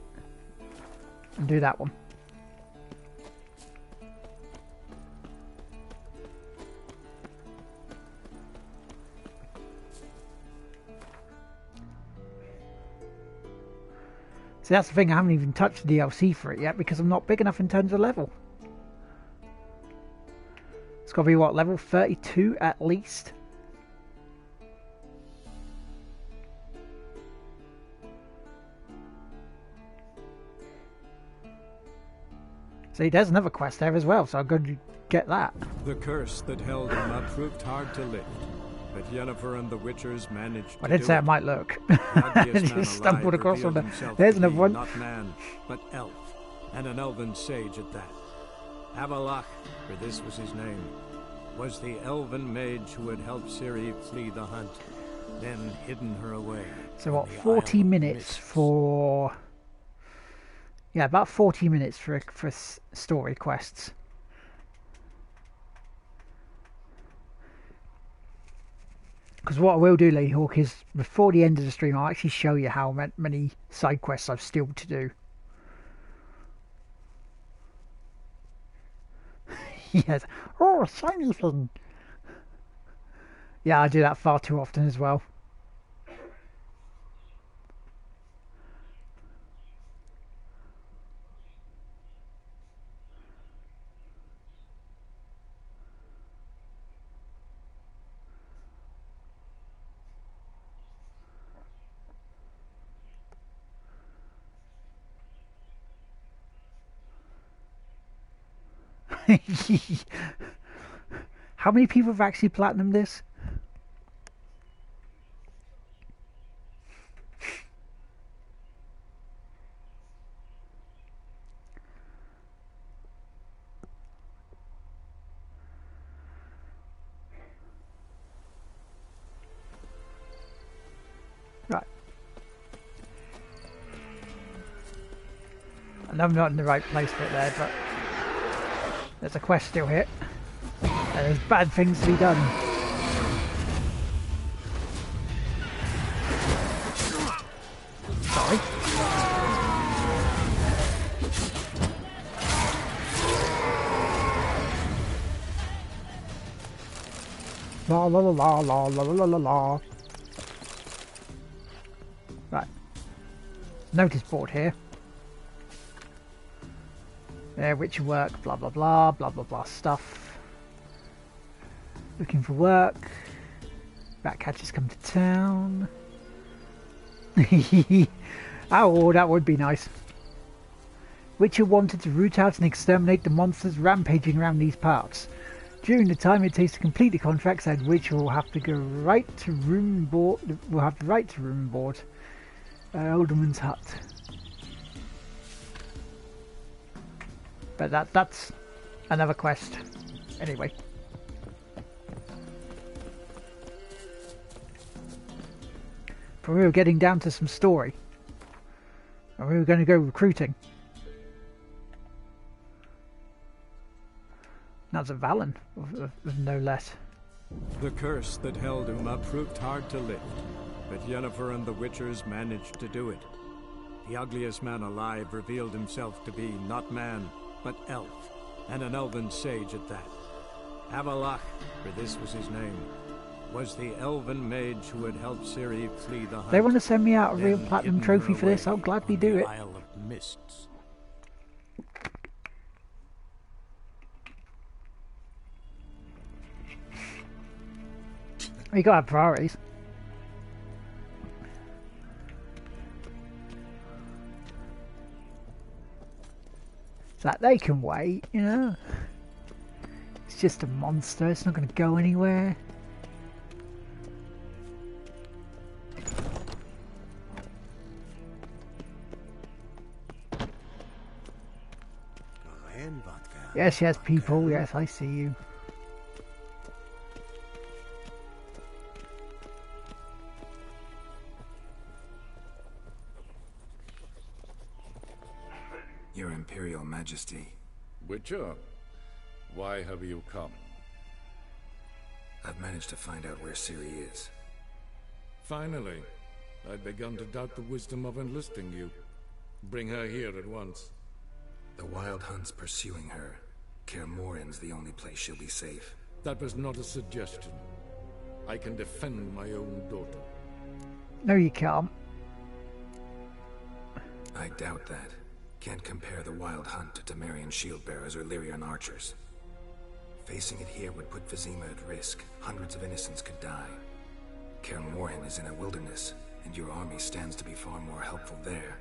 and do that one. See, that's the thing, I haven't even touched the DLC for it yet because I'm not big enough in terms of level. It's got to be, what, level 32 at least? See, there's another quest there as well, so I'm going to get that. The curse that held him up proved hard to lift, but Yennefer and the Witchers managed to I did say it might look. Just stumbled across on the... There's another one. Not man, but elf, and an elven sage at that. Avalach, for this was his name, was the elven mage who had helped Ciri flee the hunt, then hidden her away. So what, 40 minutes for... Yeah, about 40 minutes for story quests. Because what I will do, Lady Hawk, is before the end of the stream, I'll actually show you how many side quests I've still to do. Yes. Oh, shiny thing. Yeah, I do that far too often as well. How many people have actually platinumed this? Right. I know I'm not in the right place for it there, but there's a quest still here. And there's bad things to be done. Sorry. La la la la la la la la la. Right. Notice board here. Witcher work, blah blah blah, blah blah blah stuff. Looking for work. Ratcatchers come to town. Oh, that would be nice. Witcher wanted to root out and exterminate the monsters rampaging around these parts. During the time it takes to complete the contract, said Witcher will have to go right to room board. Will have the right to room board. Alderman's hut. But that's another quest. Anyway. But we were getting down to some story. And we were going to go recruiting. That's a Valen, of no less. The curse that held Uma proved hard to lift, but Yennefer and the Witchers managed to do it. The ugliest man alive revealed himself to be not man, but elf, and an elven sage at that. Avalach, for this was his name, was the elven mage who had helped Ciri flee the hunt. They want to send me out a real then platinum hidden trophy her for this, away I'll gladly on do the it. Isle of Mists. You gotta have priorities. It's like they can wait, you know. It's just a monster, it's not gonna go anywhere. Yes, yes, people, yes, I see you. Your Imperial Majesty, Witcher, why have you come? I've managed to find out where Ciri is. Finally, I'd begun to doubt the wisdom of enlisting you. Bring her here at once. The Wild Hunt's pursuing her. Kaer Morhen's the only place she'll be safe. That was not a suggestion. I can defend my own daughter. No, you can't. I doubt that. Can't compare the Wild Hunt to Temerian shield-bearers or Lyrian archers. Facing it here would put Vizima at risk. Hundreds of innocents could die. Kaer Morhen is in a wilderness, and your army stands to be far more helpful there.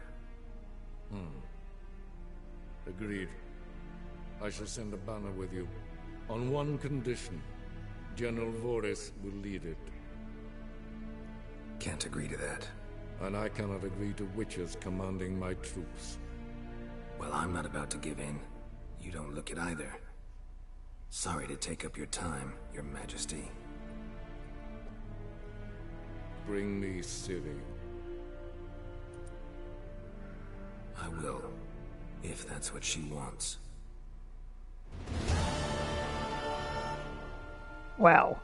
Agreed. I shall send a banner with you. On one condition. General Voris will lead it. Can't agree to that. And I cannot agree to witches commanding my troops. Well, I'm not about to give in. You don't look it either. Sorry to take up your time, Your Majesty. Bring me Ciri. I will, if that's what she wants. Well,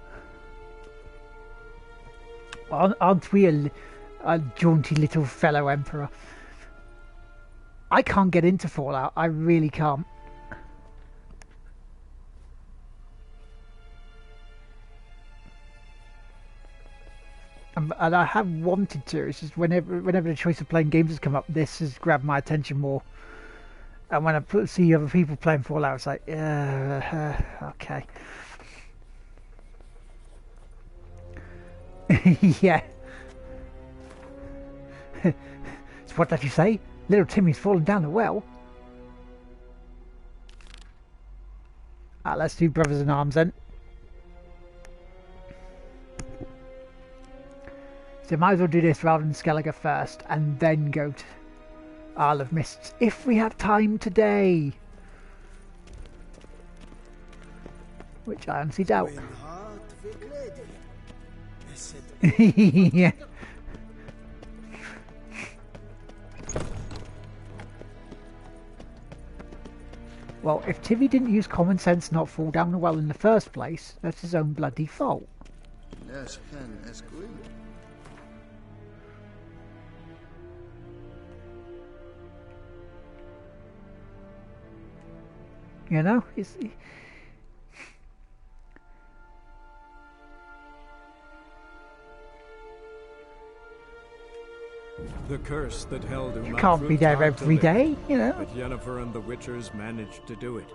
aren't we a jaunty little fellow emperor? I can't get into Fallout, I really can't. And I have wanted to, it's just whenever the choice of playing games has come up, this has grabbed my attention more. And when I see other people playing Fallout, it's like, okay. Yeah. So what did you say? Little Timmy's fallen down the well. Let's do Brothers in Arms then. So might as well do this rather than Skellige first, and then go to Isle of Mists, if we have time today. Which I honestly doubt. Yeah. Well, if Tivy didn't use common sense not fall down the well in the first place, that's his own bloody fault. You know, it's... The curse that held him You can't be there every day, you know. But Yennefer and the Witchers managed to do it.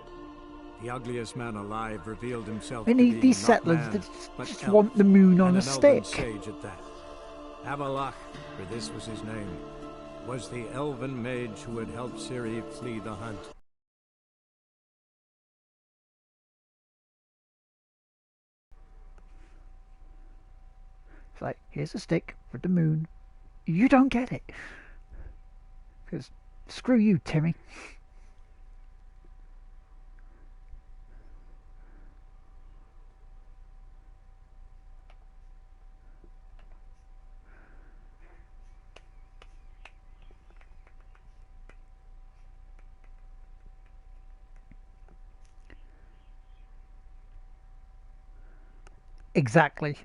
The ugliest man alive revealed himself And to be these not settlers man, that but just elf, want the moon on and a an elven stick. sage at that. Avalach, for this was his name, was the elven mage who had helped Ciri flee the hunt. It's like, here's a stick for the moon. You don't get it. Because screw you, Timmy. Exactly.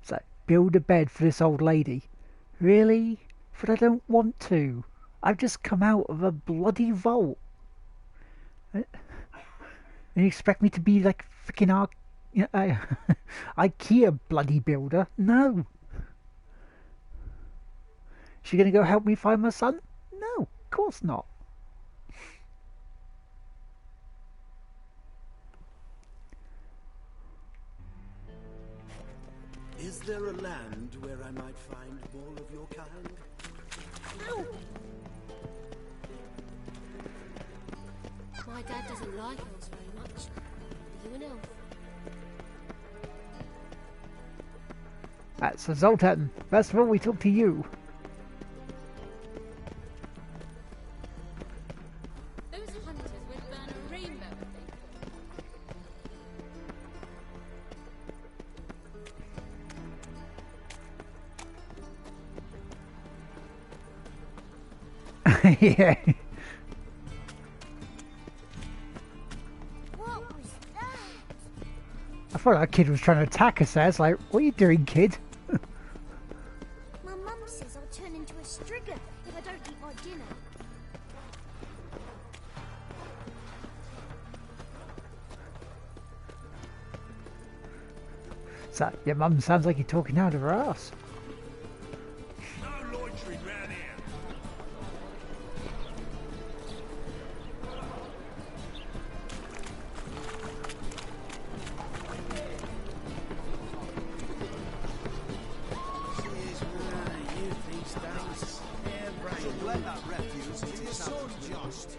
So, build a bed for this old lady. Really? But I don't want to. I've just come out of a bloody vault. And you expect me to be like freaking IKEA bloody builder? No. She gonna go help me find my son? No, of course not. Is there a land where I might find more of your kind? Ow! My dad doesn't like elves very much. Are you an elf? That's a Zoltan. First of all, we talk to you. Those hunters would burn a rainbow if they could. Yeah. What was that? I thought that kid was trying to attack us there. It's like, what are you doing, kid? My mum says I'll turn into a strigger if I don't eat my dinner. So, your mum sounds like you're talking out of her ass. No loitering round here. Let that refuse into your son, just.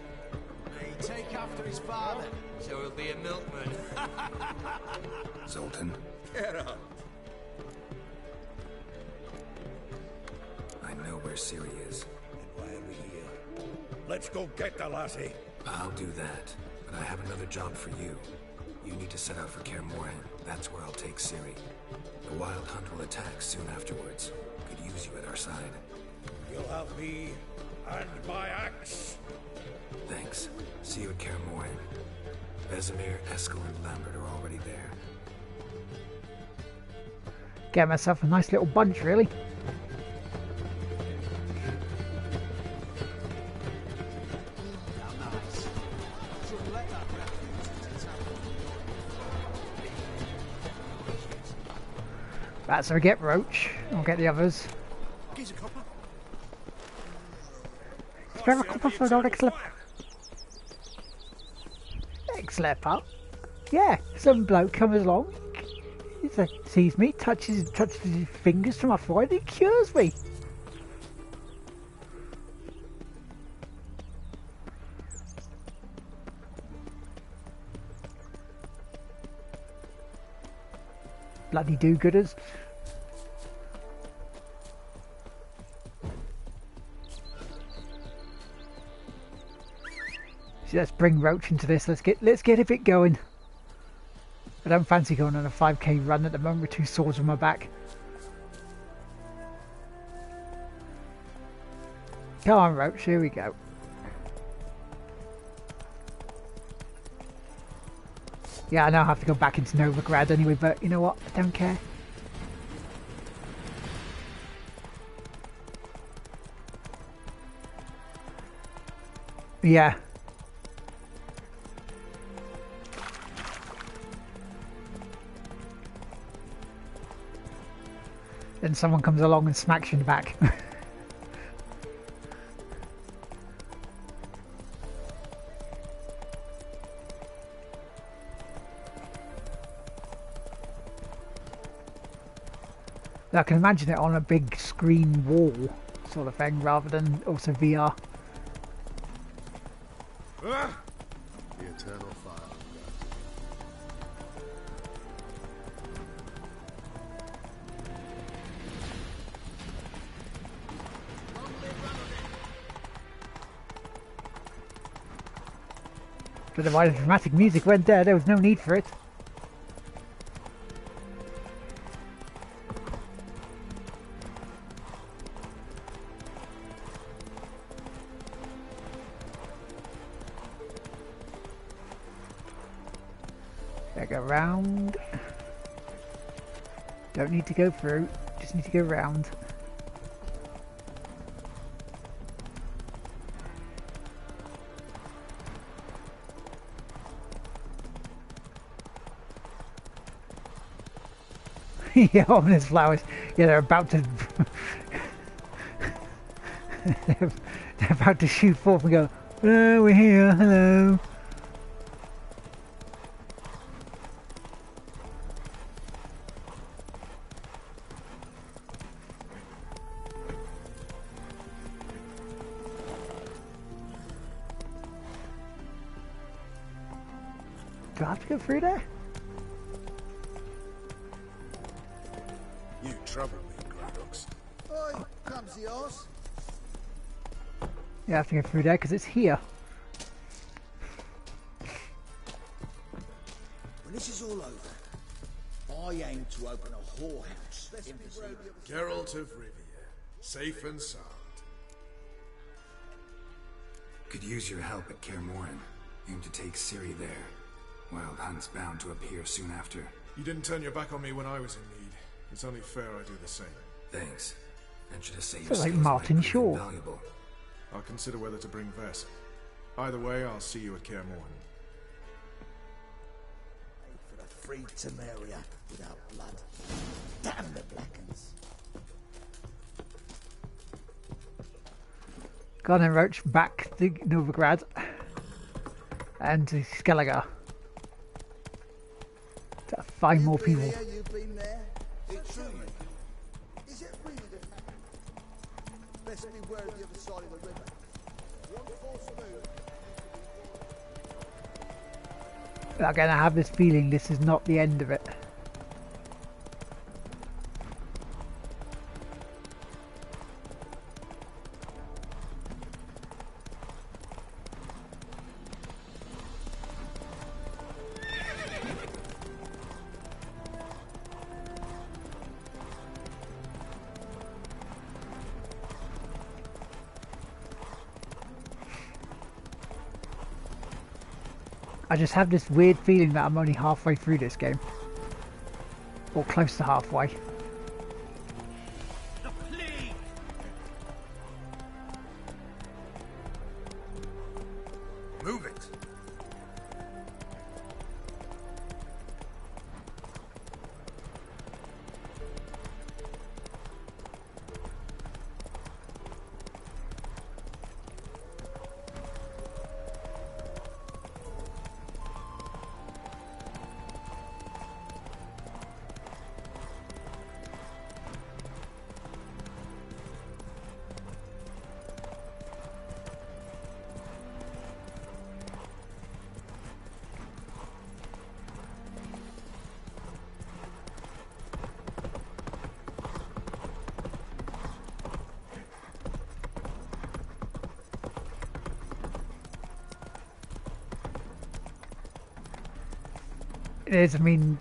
He take after his father. So he'll be a milkman. Zoltan, Get up. I know where Ciri is. Why are we here? Let's go get the lassie. I'll do that, but I have another job for you. You need to set out for Kaer Morhen. That's where I'll take Ciri. The Wild Hunt will attack soon afterwards. Could use you at our side. You'll have me and my axe. Thanks. See you at Kaer Morhen. Vesemir, Eskel, and Lambert are already there. Get myself a nice little bunch, really. How nice. Should let that refuse into town. Right, so we get Roach. I'll get the others. Here's a copper. Spare a copper for an X-Leper. Yeah, some bloke comes along. He sees me, touches his fingers to my forehead, and he cures me. Bloody do-gooders. So let's bring Roach into this. Let's get a bit going. I don't fancy going on a 5k run at the moment with two swords on my back. Come on, Roach, here we go. Yeah, I know I have to go back into Novigrad anyway, but you know what? I don't care. Yeah. Then someone comes along and smacks you in the back. I can imagine it on a big screen wall sort of thing rather than also VR. The eternal fire. Don't know why the dramatic music went there. There was no need for it. Go round. Don't need to go through, just need to go round. Yeah, ominous flowers. Yeah, they're about to they're about to shoot forth and go, "Oh, we're here, hello." Do I have to go through there? You trouble me, Gradox. Oi, clumsy horse. Yeah, I have to go through there because it's here. When this is all over, I aim to open a whorehouse in Brazil. Geralt of Rivia, safe and sound. Could use your help at Kaer Morhen. Aim to take Ciri there. Wild Hunt's bound to appear soon after. You didn't turn your back on me when I was in need. It's only fair I do the same. Thanks. Venture to say your Feels like skills Martin might prove Shaw. invaluable. I'll consider whether to bring Vess. Either way, I'll see you at Kaer Morhen. For the free Temeria without blood. Damn the Blackens. Go on then, Roach, back to Novigrad and to Skellige. To find more people. You've been there. It's true. Is it really the fact? Best beware of the other side of the river. One false move. Again, I have this feeling this is not the end of it. I just have this weird feeling that I'm only halfway through this game. Or close to halfway. The plague! Move it! It is, I mean...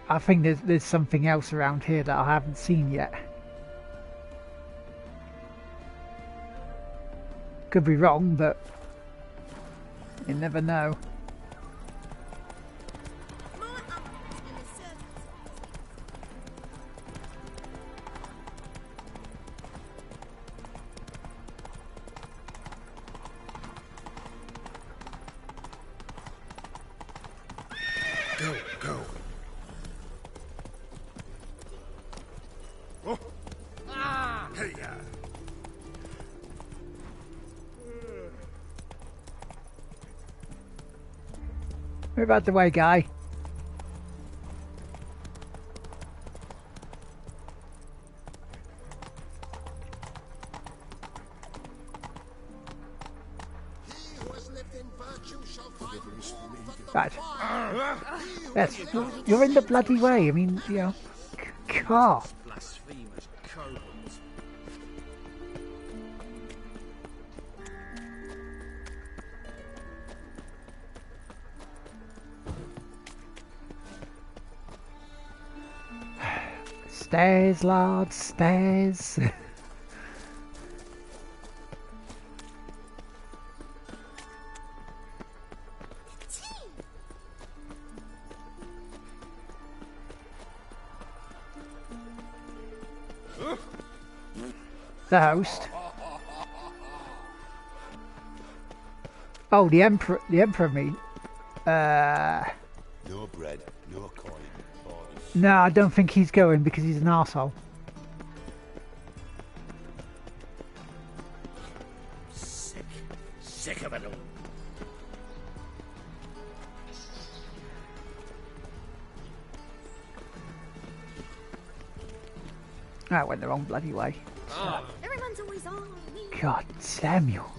I think there's something else around here that I haven't seen yet. Could be wrong, but you never know. Go, go. Oh. Hey, Move out the way, guy. Right. Yes, you're in the bloody way. I mean, you know, car. Blasphemous kobolds. Stairs, Lards, stairs. The host. Oh, the emperor. The emperor mean. No bread, no coin. No, I don't think he's going because he's an arsehole. Sick of it all. I went the wrong bloody way. Everyone's always on me. God, Samuel.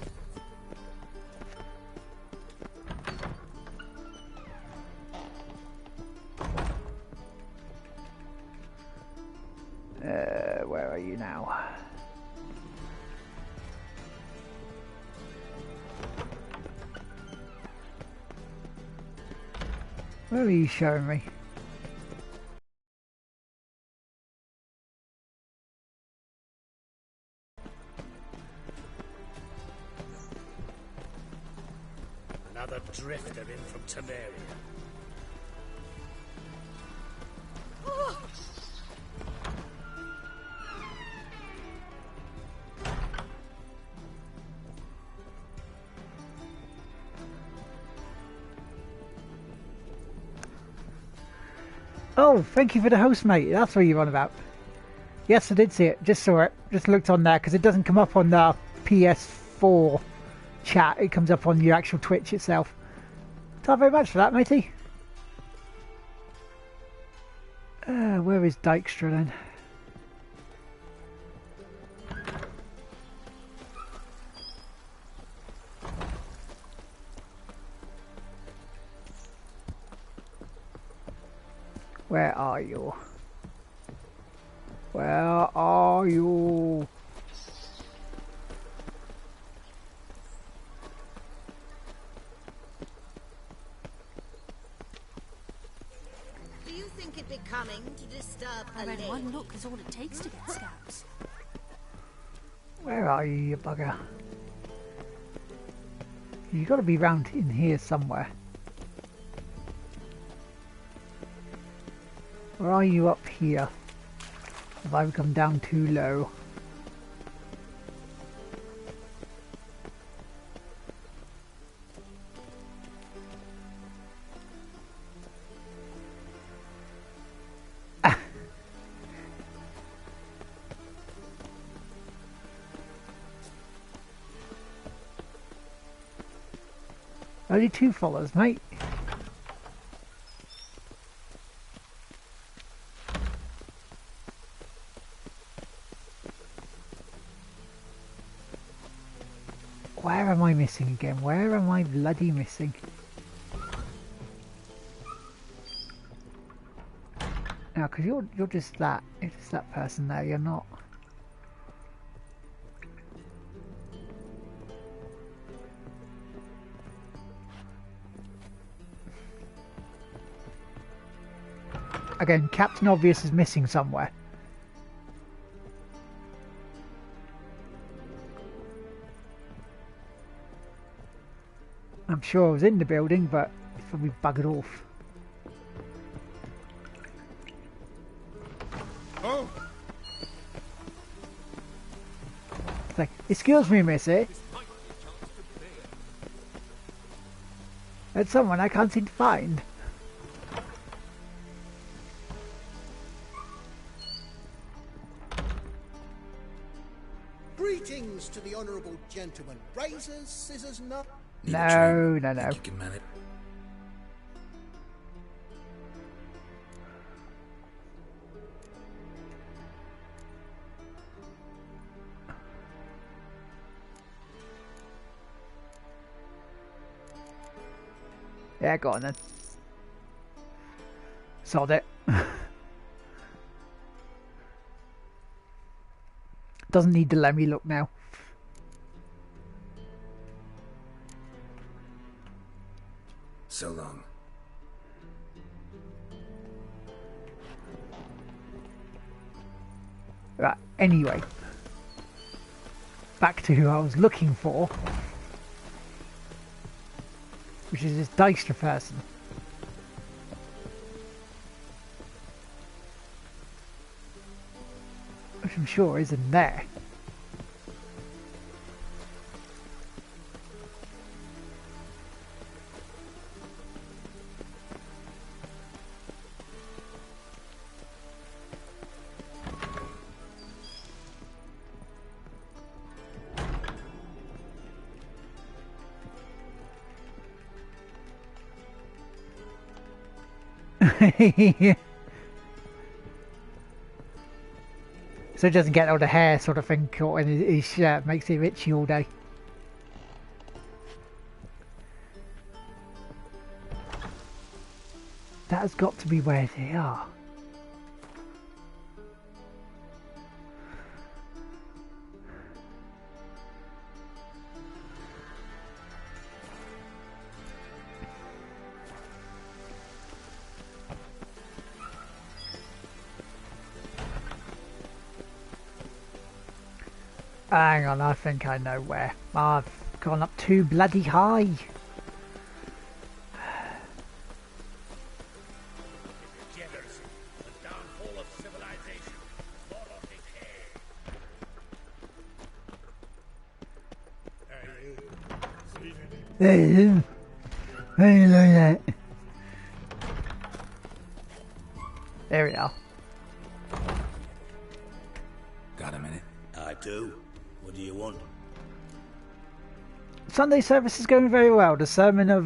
Where are you now? Where are you showing me? Another drifter in from Temeria. Oh, thank you for the host, mate. That's what you're on about. Yes, I did see it. Just saw it. Just looked on there because it doesn't come up on the PS4 chat. It comes up on your actual Twitch itself. Thank you very much for that, matey. Where is Dykstra then? Where are you? Where are you? Do you think it becoming to disturb I read lady? one look is all it takes to get scabs. Where are you, you bugger? You got to be round in here somewhere. Or are you up here? Have I come down too low? Only 2 followers, mate. Where am I missing again? Where am I bloody missing? Now, because you're just that. You're just that person there. You're not. Again, Captain Obvious is missing somewhere. I'm sure I was in the building, but it's probably buggered off. Oh! It's like, excuse me, missy. That's someone I can't seem to find. Greetings to the honourable gentleman. Razors, scissors, no. No, no, no. Yeah, go on then. Sod it. Doesn't need to let me look now. So long. Right, anyway. Back to who I was looking for. Which is this Deister person. Which I'm sure isn't there. So it doesn't get all the hair sort of thing caught in his shirt, makes him itchy all day. That has got to be where they are. Hang on, I think I know where. I've gone up too bloody high. Hey, hey, look at that. There we are. Got a minute? I do. What do you want? Sunday service is going very well. The sermon of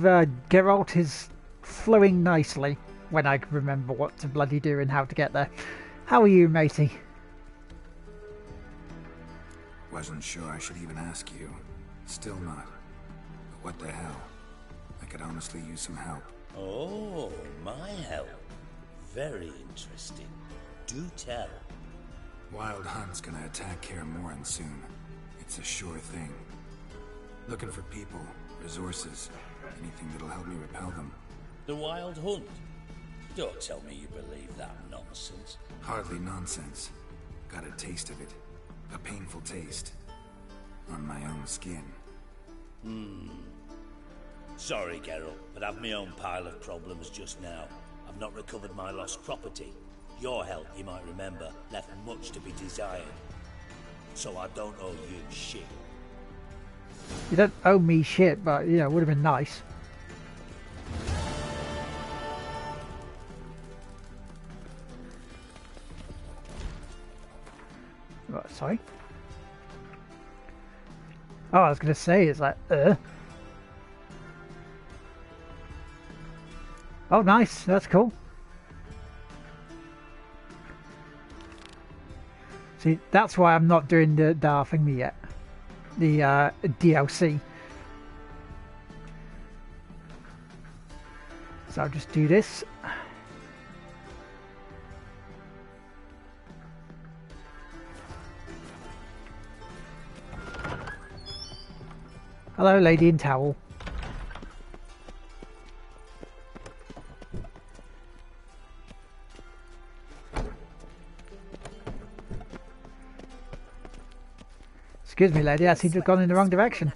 Geralt is flowing nicely when I can remember what to bloody do and how to get there. How are you, matey? Wasn't sure I should even ask you. Still not. But what the hell? I could honestly use some help. Oh, my help. Very interesting. Do tell. Wild Hunt's gonna attack Kaer Morhen soon. It's a sure thing. Looking for people, resources, anything that'll help me repel them. The Wild Hunt? Don't tell me you believe that nonsense. Hardly nonsense. Got a taste of it. A painful taste. On my own skin. Sorry, Geralt, but I've my own pile of problems just now. I've not recovered my lost property. Your help, you might remember, left much to be desired. So I don't owe you shit. You don't owe me shit, but, you know, it would have been nice. What, sorry? Oh, I was going to say, it's like, Oh, nice. That's cool. See, that's why I'm not doing the thingy yet. The DLC. So I'll just do this. Hello, lady in towel. Excuse me, lady, I seem to have gone in the wrong direction.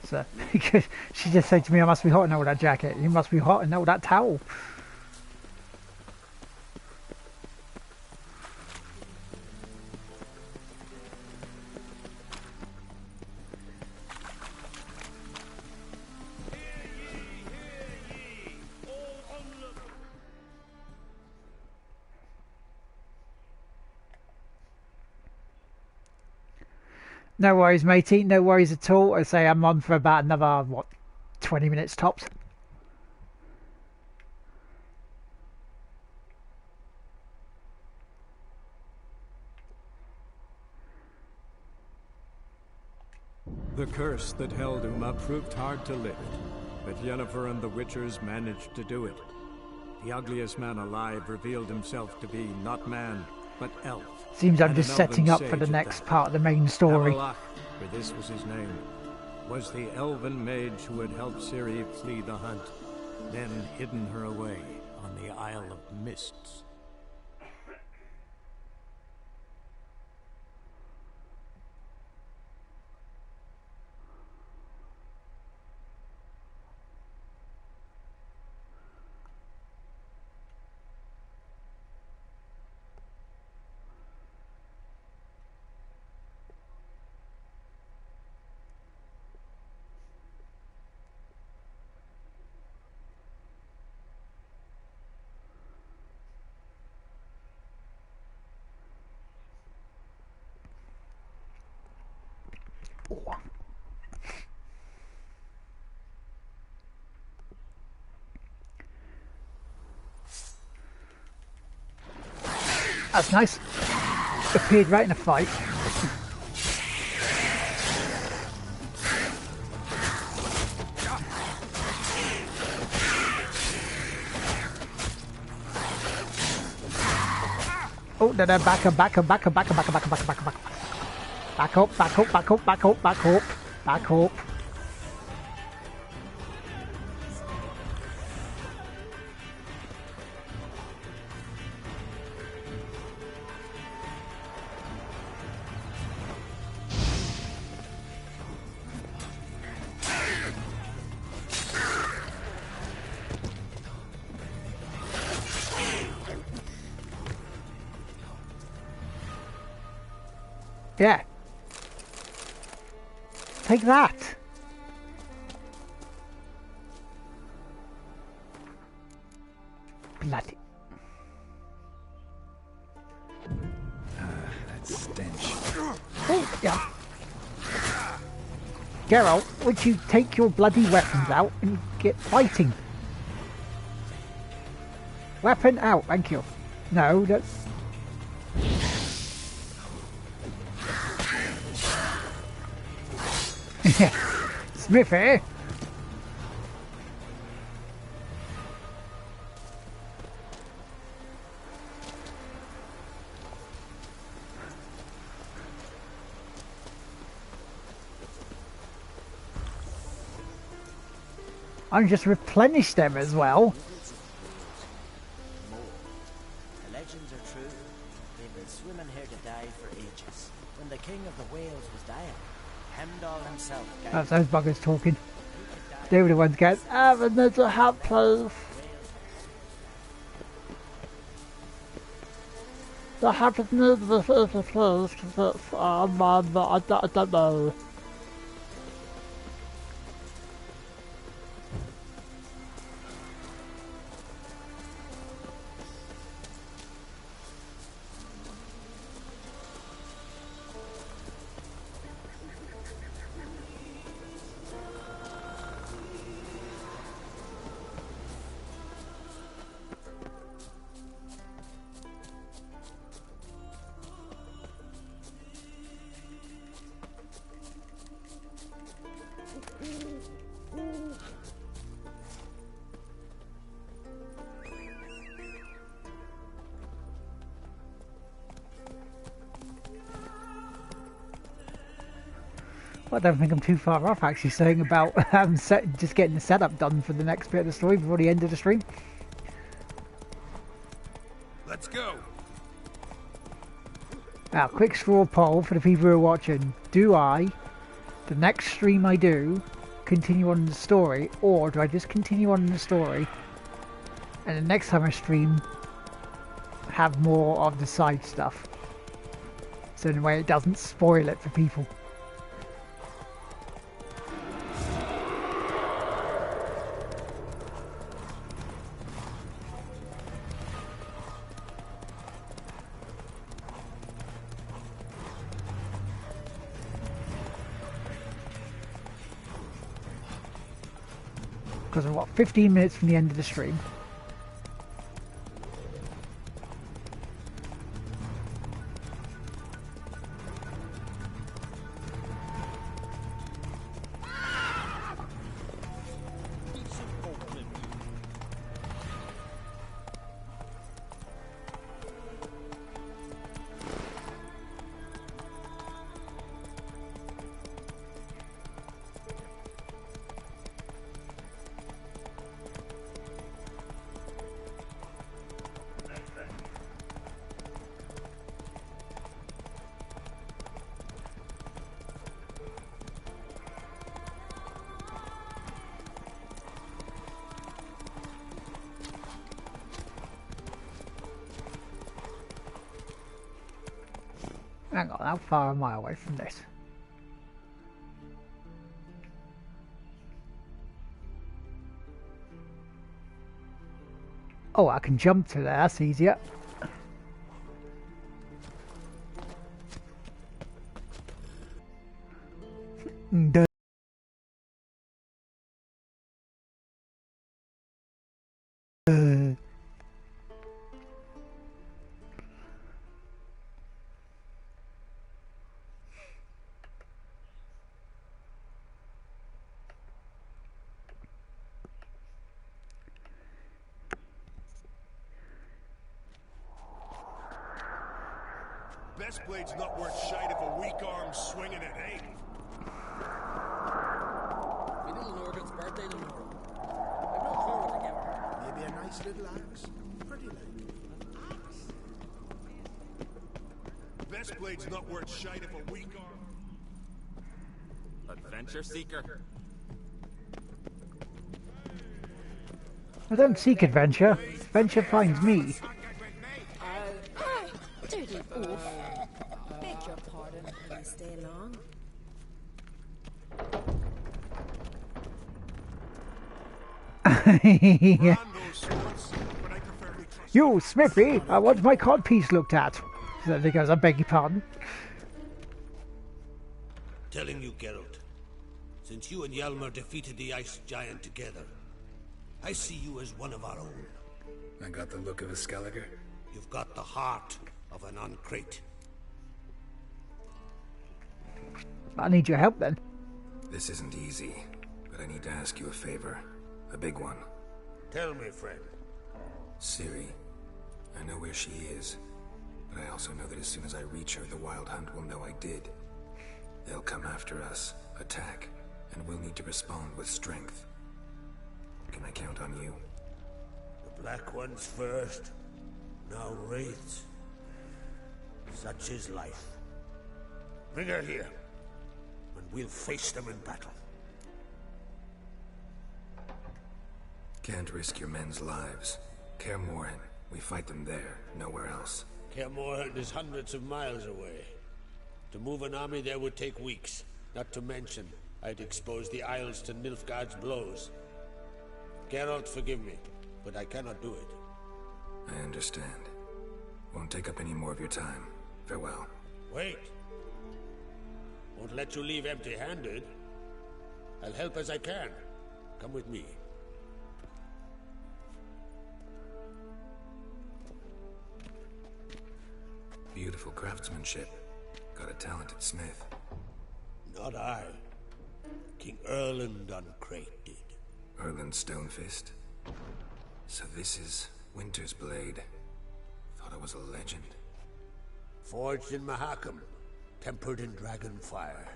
So, she just said to me, I must be hot in all that jacket. You must be hot in all that towel. No worries, matey. No worries at all. I say I'm on for about another, what, 20 minutes tops. The curse that held Uma proved hard to lift, but Yennefer and the Witchers managed to do it. The ugliest man alive revealed himself to be not man, but elf. Seems I'm And just an setting elven up for the sage at next that. part of the main story. Avalok, for this was his name, was the elven mage who had helped Ciri flee the hunt, then hidden her away on the Isle of Mists. That's nice. Appeared right in a fight. Oh, no, no, back up. Back up. Back up. Back up. Yeah. Take that. Bloody. That stench. Oh, yeah. Geralt, would you take your bloody weapons out and get fighting? Weapon out, thank you. No, that's... Smithy! And just replenish them as well. The legends are true. They've been swimming here to die for ages. When the king of the whales was dying, Heimdall himself That's those buggers talking. They were the ones going, there's a hat place. The hat is near the place because it's, I don't know. I don't think I'm too far off actually saying about just getting the setup done for the next bit of the story before the end of the stream. Let's go. Now, quick straw poll for the people who are watching. Do I, the next stream I do, continue on the story, or do I just continue on the story and the next time I stream have more of the side stuff? So in a way it doesn't spoil it for people. Because we're, what, 15 minutes from the end of the stream. Hang on, how far am I away from this? Oh, I can jump to there, that's easier. Duh. Best blade's not worth shite if a weak arm's swinging it ain't. My little Norgan's birthday tomorrow. I've no clue what to give her. Maybe a nice little axe. Pretty like. Best blade's not worth shite if a weak arm. Adventure seeker. I don't seek adventure. Adventure finds me. Dirty oaf. Beg your pardon. Will you stay long? Yeah. You, Smithy, I want my codpiece looked at. So there goes, I beg your pardon. Telling you, Geralt, since you and Hjalmar defeated the ice giant together, I see you as one of our own. I got the look of a Skelliger. You've got the heart of an Uncrate. I need your help then. This isn't easy, but I need to ask you a favor. A big one. Tell me, friend. Ciri. I know where she is, but I also know that as soon as I reach her, the Wild Hunt will know I did. They'll come after us, attack, and we'll need to respond with strength. Can I count on you? The Black Ones first, now Wraiths. Such is life. Bring her here, and we'll face them in battle. Can't risk your men's lives. Kaer Morhen, we fight them there, nowhere else. Kaer Morhen is hundreds of miles away. To move an army there would take weeks. Not to mention, I'd expose the Isles to Nilfgaard's blows. Geralt, forgive me, but I cannot do it. I understand. Won't take up any more of your time. Farewell. Wait. Won't let you leave empty-handed. I'll help as I can. Come with me. Beautiful craftsmanship. Got a talented smith. Not I. King Erland Uncrate did. Erland Stonefist? So this is Winter's Blade. Thought it was a legend. Forged in Mahakam. Tempered in dragon fire.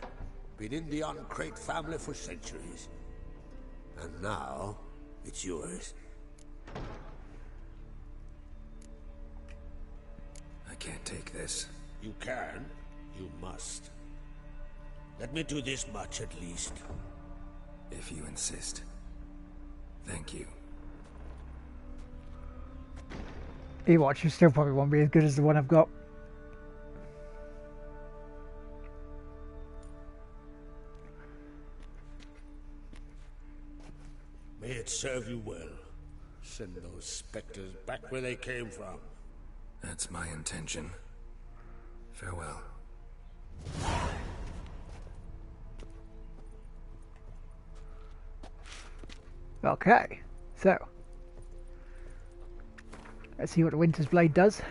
Been in the Uncrate family for centuries. And now, it's yours. I can't take this. You can. You must. Let me do this much at least. If you insist. Thank you. Hey, watch, you still probably won't be as good as the one I've got. May it serve you well. Send those specters back where they came from. That's my intention. Farewell. Okay, so let's see what the Winter's Blade does.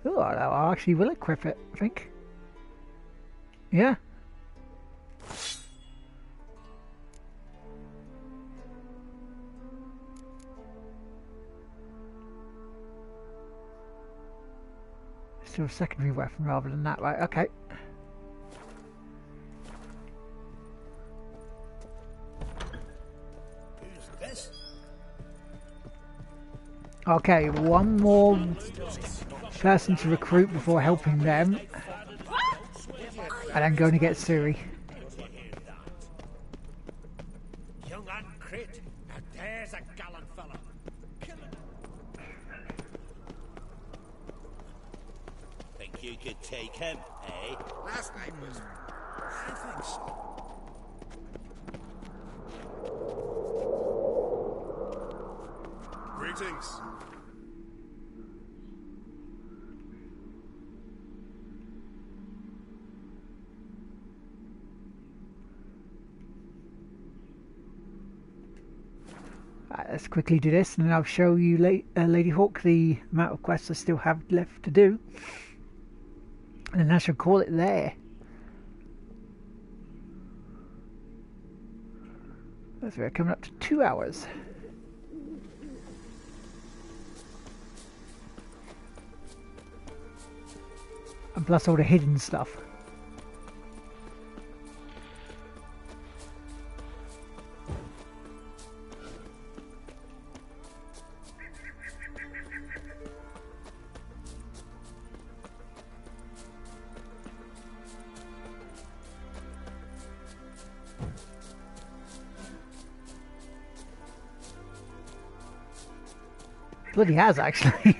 Oh, I actually will equip it, I think. Yeah. Still a secondary weapon rather than that, right? Okay. Okay, one more person to recruit before helping them. And I'm going to get Ciri. Young Uncrate, now there's a gallant fella. think you could take him, eh? Last night was... I think so. Greetings. Right, let's quickly do this, and then I'll show you, Lady Hawk, the amount of quests I still have left to do. And then I shall call it there. That's we're coming up to 2 hours. And plus all the hidden stuff. Bloody has, actually.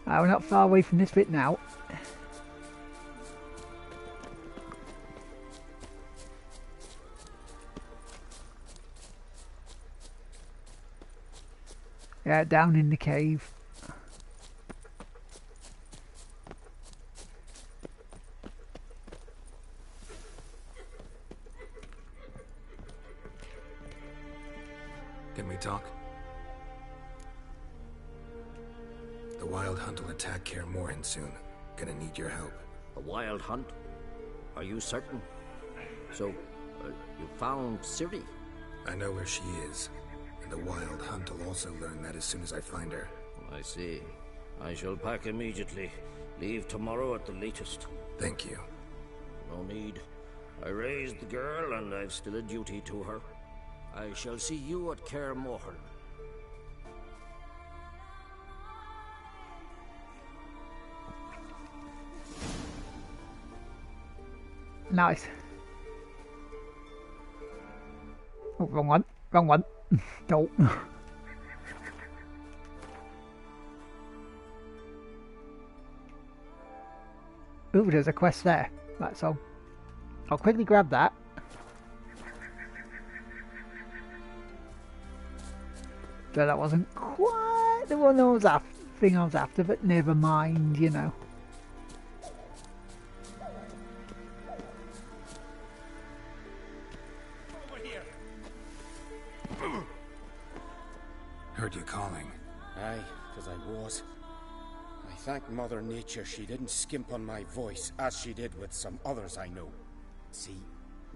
We're not far away from this bit now. Yeah, down in the cave. Can we talk? The Wild Hunt will attack Kaer Morhen soon. Gonna need your help. A wild hunt? Are you certain? So, you found Ciri? I know where she is. And the Wild Hunt will also learn that as soon as I find her. I see. I shall pack immediately. Leave tomorrow at the latest. Thank you. No need. I raised the girl and I've still a duty to her. I shall see you at Kaer Morhen. Nice. Oh, wrong one. Wrong one. No. Ooh, there's a quest there. Right, so I'll quickly grab that. So that wasn't quite the one thing I was after, but never mind, you know. Heard you calling. Aye, 'cause I was. I thank Mother Nature she didn't skimp on my voice, as she did with some others I know. See,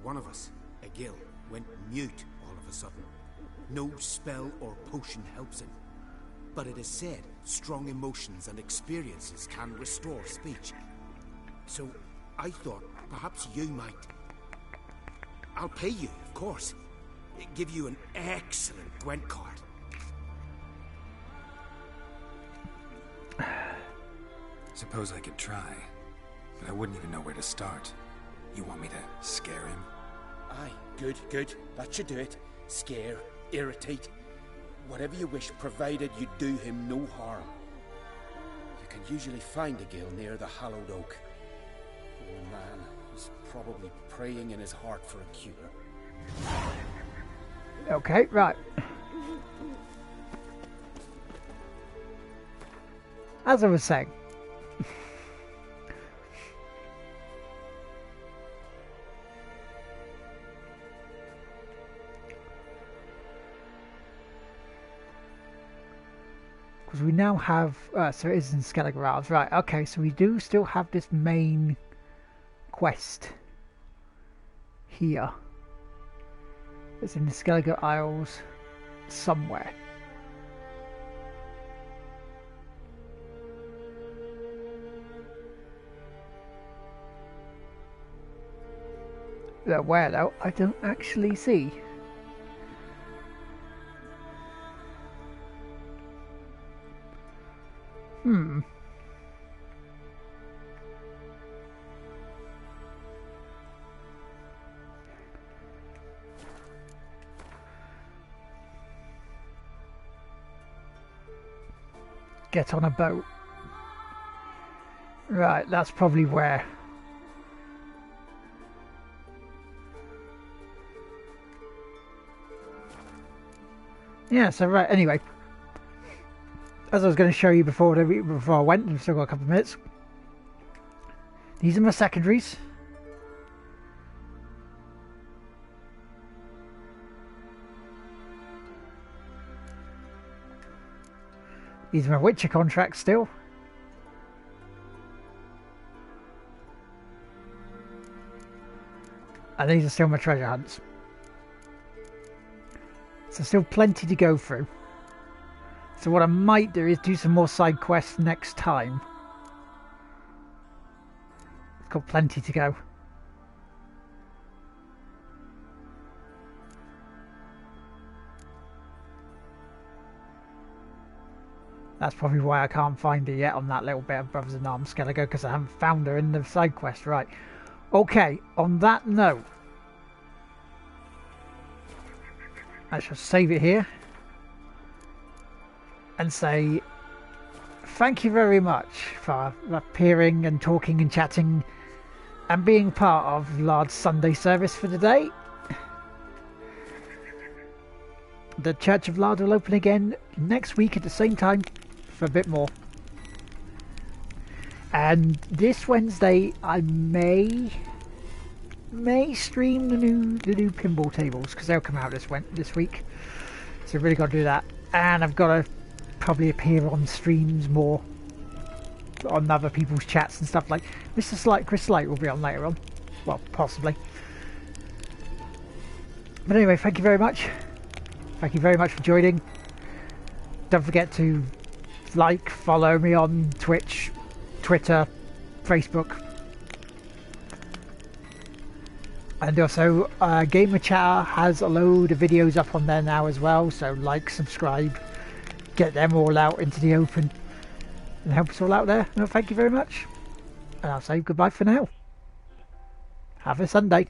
one of us, a Gil, went mute all of a sudden. No spell or potion helps him. But it is said strong emotions and experiences can restore speech. So I thought perhaps you might. I'll pay you, of course. Give you an excellent Gwent card. Suppose I could try, but I wouldn't even know where to start. You want me to scare him? Aye, good. That should do it. Scare, irritate, whatever you wish, provided you do him no harm. You can usually find a Gil near the Hallowed Oak. Oh man, he's probably praying in his heart for a cure. Okay, right. As I was saying, because we now have, so it is in Skellige Isles, right? Okay, so we do still have this main quest here. It's in the Skellige Isles. somewhere. Where though, I don't actually see. Get on a boat. Right, that's probably where. Yeah, so right, anyway. As I was going to show you before I went, I've still got a couple of minutes. These are my secondaries. These are my Witcher contracts still. And these are still my treasure hunts. So still plenty to go through. So what I might do is do some more side quests next time. It's got plenty to go. That's probably why I can't find her yet on that little bit of Brothers in Arms Skellige, because I haven't found her in the side quest. Right. Okay, on that note, I shall save it here and say thank you very much for appearing and talking and chatting and being part of Lards Sunday service for today. The Church of Lard will open again next week at the same time for a bit more. And this Wednesday I may stream the new pinball tables, because they'll come out this week. So really got to do that. And I've got to probably appear on streams more, on other people's chats and stuff. Like Mr. Slight, Chris Slight will be on later on. Well, possibly. But anyway, thank you very much. Thank you very much for joining. Don't forget to like, follow me on Twitch, Twitter, Facebook. And also, Gamer Chatter has a load of videos up on there now as well. So like, subscribe, get them all out into the open. And help us all out there. Well, thank you very much. And I'll say goodbye for now. Have a Sunday.